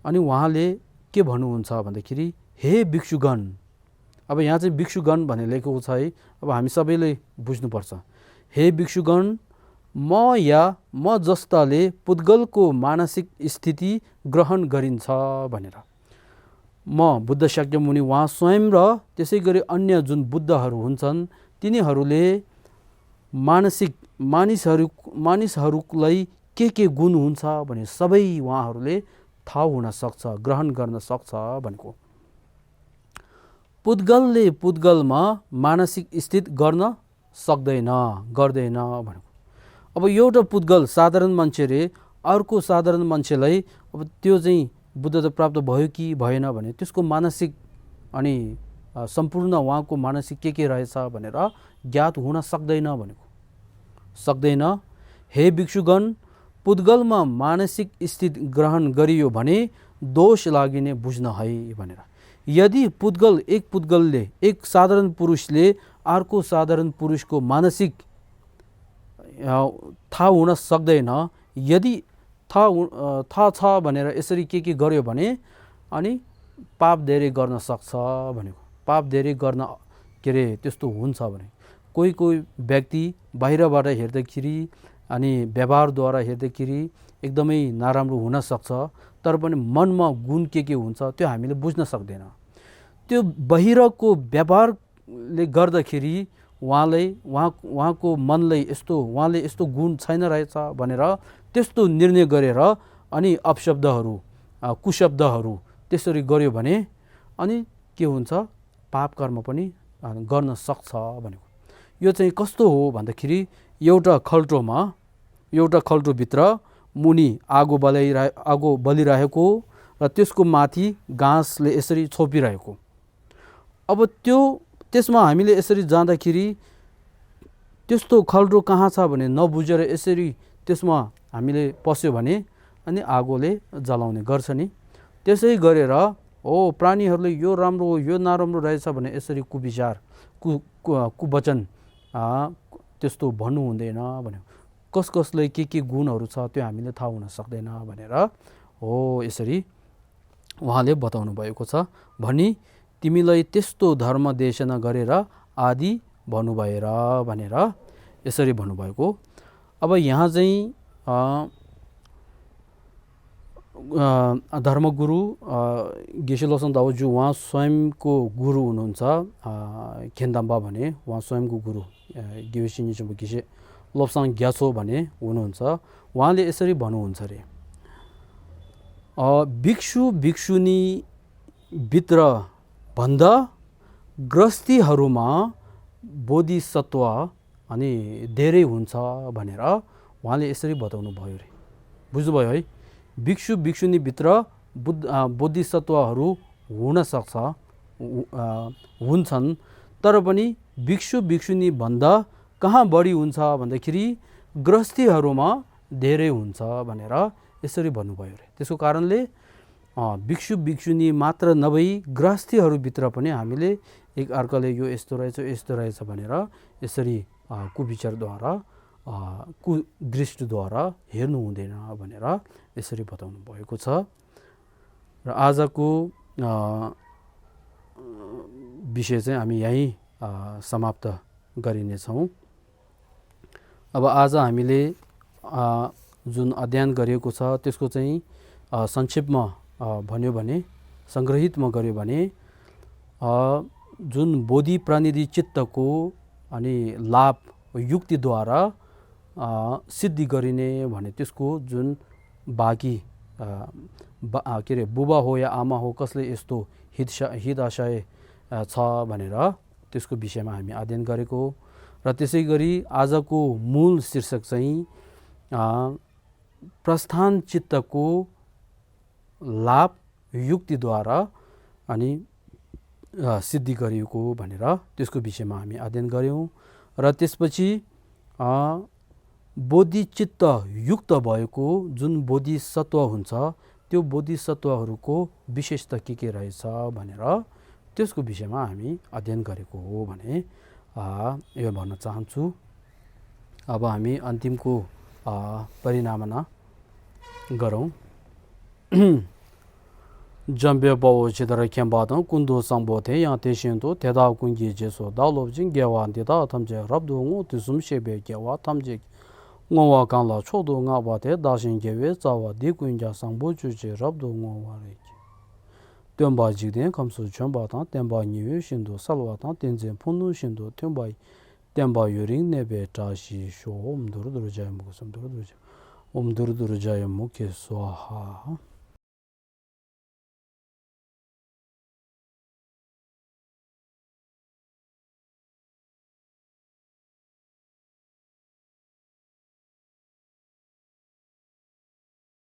अनि उहाँले के भन्नुहुन्छ भन्दाखेरि हे भिक्षुगण। अब यहाँ चाहिँ भिक्षुगण भनेर लेखेको छ है, अब हामी सबैले बुझ्नुपर्छ। हे भिक्षुगण, म जस्ताले पुद्गलको मानसिक स्थिति ग्रहण गरिन्छ भनेर म बुद्ध शाक्यमुनि उहाँ स्वयं र त्यसै गरी अन्य जुन बुद्धहरू हुन्छन् तिनीहरूले मानिसहरूलाई के गुण हुन्छ भने सबै उहाँहरूले थाहा हुन सक्छ, ग्रहण गर्न सक्छ भनेको। पुद्गलले पुद्गलमा मानसिक स्थित गर्दैन भनेको। अब एउटा पुद्गल साधारण मान्छे रे अर्को साधारण मान्छेलाई अब त्यो चाहिँ बुद्धता प्राप्त भयो कि भएन भने त्यसको मानसिक अनि सम्पूर्ण उहाँको मानसिक के रहेछ भनेर ज्ञात हुन सक्दैन भनेको। सक्दैन। हे भिक्षुगण, पुद्गलमा मानसिक स्थिति ग्रहण गरियो भने दोष लागिने बुझ्न है भनेर। यदि एक पुद्गलले, एक साधारण पुरुषले अर्को साधारण पुरुषको मानसिक थाहा हुन सक्दैन, यदि थाहा छ भनेर यसरी के गर्यो भने अनि पाप धेरै गर्न सक्छ भनेको। पाप धेरै गर्न त्यस्तो हुन्छ भने कोही व्यक्ति बाहिरबाट हेर्दाखेरि अनि व्यवहारद्वारा हेर्दाखेरि एकदमै नराम्रो हुन सक्छ, तर पनि मनमा गुण के हुन्छ त्यो हामीले बुझ्न सक्दैन। त्यो बाहिरको व्यवहारले गर्दाखेरि उहाँको मनलाई उहाँले यस्तो गुण छैन रहेछ भनेर त्यस्तो निर्णय गरेर अनि अपशब्दहरू, कुशब्दहरू त्यसरी गर्यो भने अनि के हुन्छ, पाप कर्म पनि गर्न सक्छ भनेको। यो चाहिँ कस्तो हो भन्दाखेरि एउटा खल्टोभित्र मुनि आगो बलिरहेको र त्यसको माथि घाँसले यसरी छोपिरहेको। अब त्यो त्यसमा हामीले यसरी जाँदाखेरि त्यस्तो खल्डो कहाँ छ भने नबुझेर यसरी त्यसमा हामीले पस्यो भने अनि आगोले जलाउने गर्छ नि। त्यसै गरेर प्राणीहरूले यो राम्रो हो यो नराम्रो रहेछ भने यसरी कुविचार कुवचन त्यस्तो भन्नु हुँदैन भन्यो। कसले के गुणहरू छ त्यो हामीले थाहा हुन सक्दैन भनेर यसरी उहाँले बताउनु भएको छ। भनी तिमीलाई त्यस्तो धर्म देशना गरेर आदि भन्नुभएर भनेर यसरी भन्नुभएको। अब यहाँ चाहिँ धर्मगुरु गेशे लोसाङ दाओजु उहाँ स्वयंको गुरु हुनुहुन्छ खेन्दाम्बा भने उहाँ स्वयंको गुरु गेवेसिनी गेशे लोप्साङ ग्यासो भने हुनुहुन्छ। उहाँले यसरी भन्नुहुन्छ अरे भिक्षु भिक्षुनी भित्र भन्दा गृहस्थीहरूमा बोधिसत्व अनि धेरै हुन्छ भनेर उहाँले यसरी बताउनु भयो रे। बुझ्नुभयो है? भिक्षु भिक्षुनी भित्र बोधिसत्वहरू हुन सक्छ हुन्छन्, तर पनि भिक्षु भिक्षुनी भन्दा कहाँ बढी हुन्छ भन्दाखेरि गृहस्थीहरूमा धेरै हुन्छ भनेर यसरी भन्नुभयो रे। त्यसको कारणले भिक्षु भिक्षुनी मात्र नभई गृहस्थीहरूभित्र पनि हामीले एक अर्काले यो यस्तो रहेछ भनेर यसरी कुविचारद्वारा कुदृष्टिद्वारा हेर्नु हुँदैन भनेर यसरी बताउनु भएको छ। र आजको विषय चाहिँ हामी यहीँ समाप्त गरिनेछौँ। अब आज हामीले जुन अध्ययन गरिएको छ त्यसको चाहिँ संक्षेपमा भन्यो भने सङ्ग्रहितमा गर्यो भने जुन बोधि प्रानिधि चित्तको अनि लाभ युक्तिद्वारा सिद्धि गरिने भने त्यसको जुन बाँकी के अरे बुबा हो या आमा हो कसले यस्तो हिताशय छ भनेर त्यसको विषयमा हामी अध्ययन गरेको। र त्यसै गरी आजको मूल शीर्षक चाहिँ प्रस्थान चित्तको लाभ युक्तिद्वारा अनि सिद्धि गरिएको भनेर त्यसको विषयमा हामी अध्ययन गऱ्यौँ। र त्यसपछि बोधिचित्त युक्त भएको जुन बोधिसत्व हुन्छ त्यो बोधिसत्वहरूको विशेषता के रहेछ भनेर त्यसको विषयमा हामी अध्ययन गरेको हो भने यो भन्न चाहन्छु। अब हामी अन्तिमको परिनामना गरौँ। जम्बे बाओ चिदर ख्याम्बादं कुन्दो संबो थे या ते शिंतो तेदा कुंगी जेसो दालोब जिंग गेवा देदा थमजे रब्दो ngो तिसुम शेबे Geva थमजे ngwa kanla chodo nga ba te dashin gewe zawa di kunja sangbo chuche rabdo ngwa re tenba jigden kamsu chomba ta tenba nyiwe shindo salwa ta tenzen ponu shindo tenba yoring nebe tashi sho om duru duru jaya mu ke swaha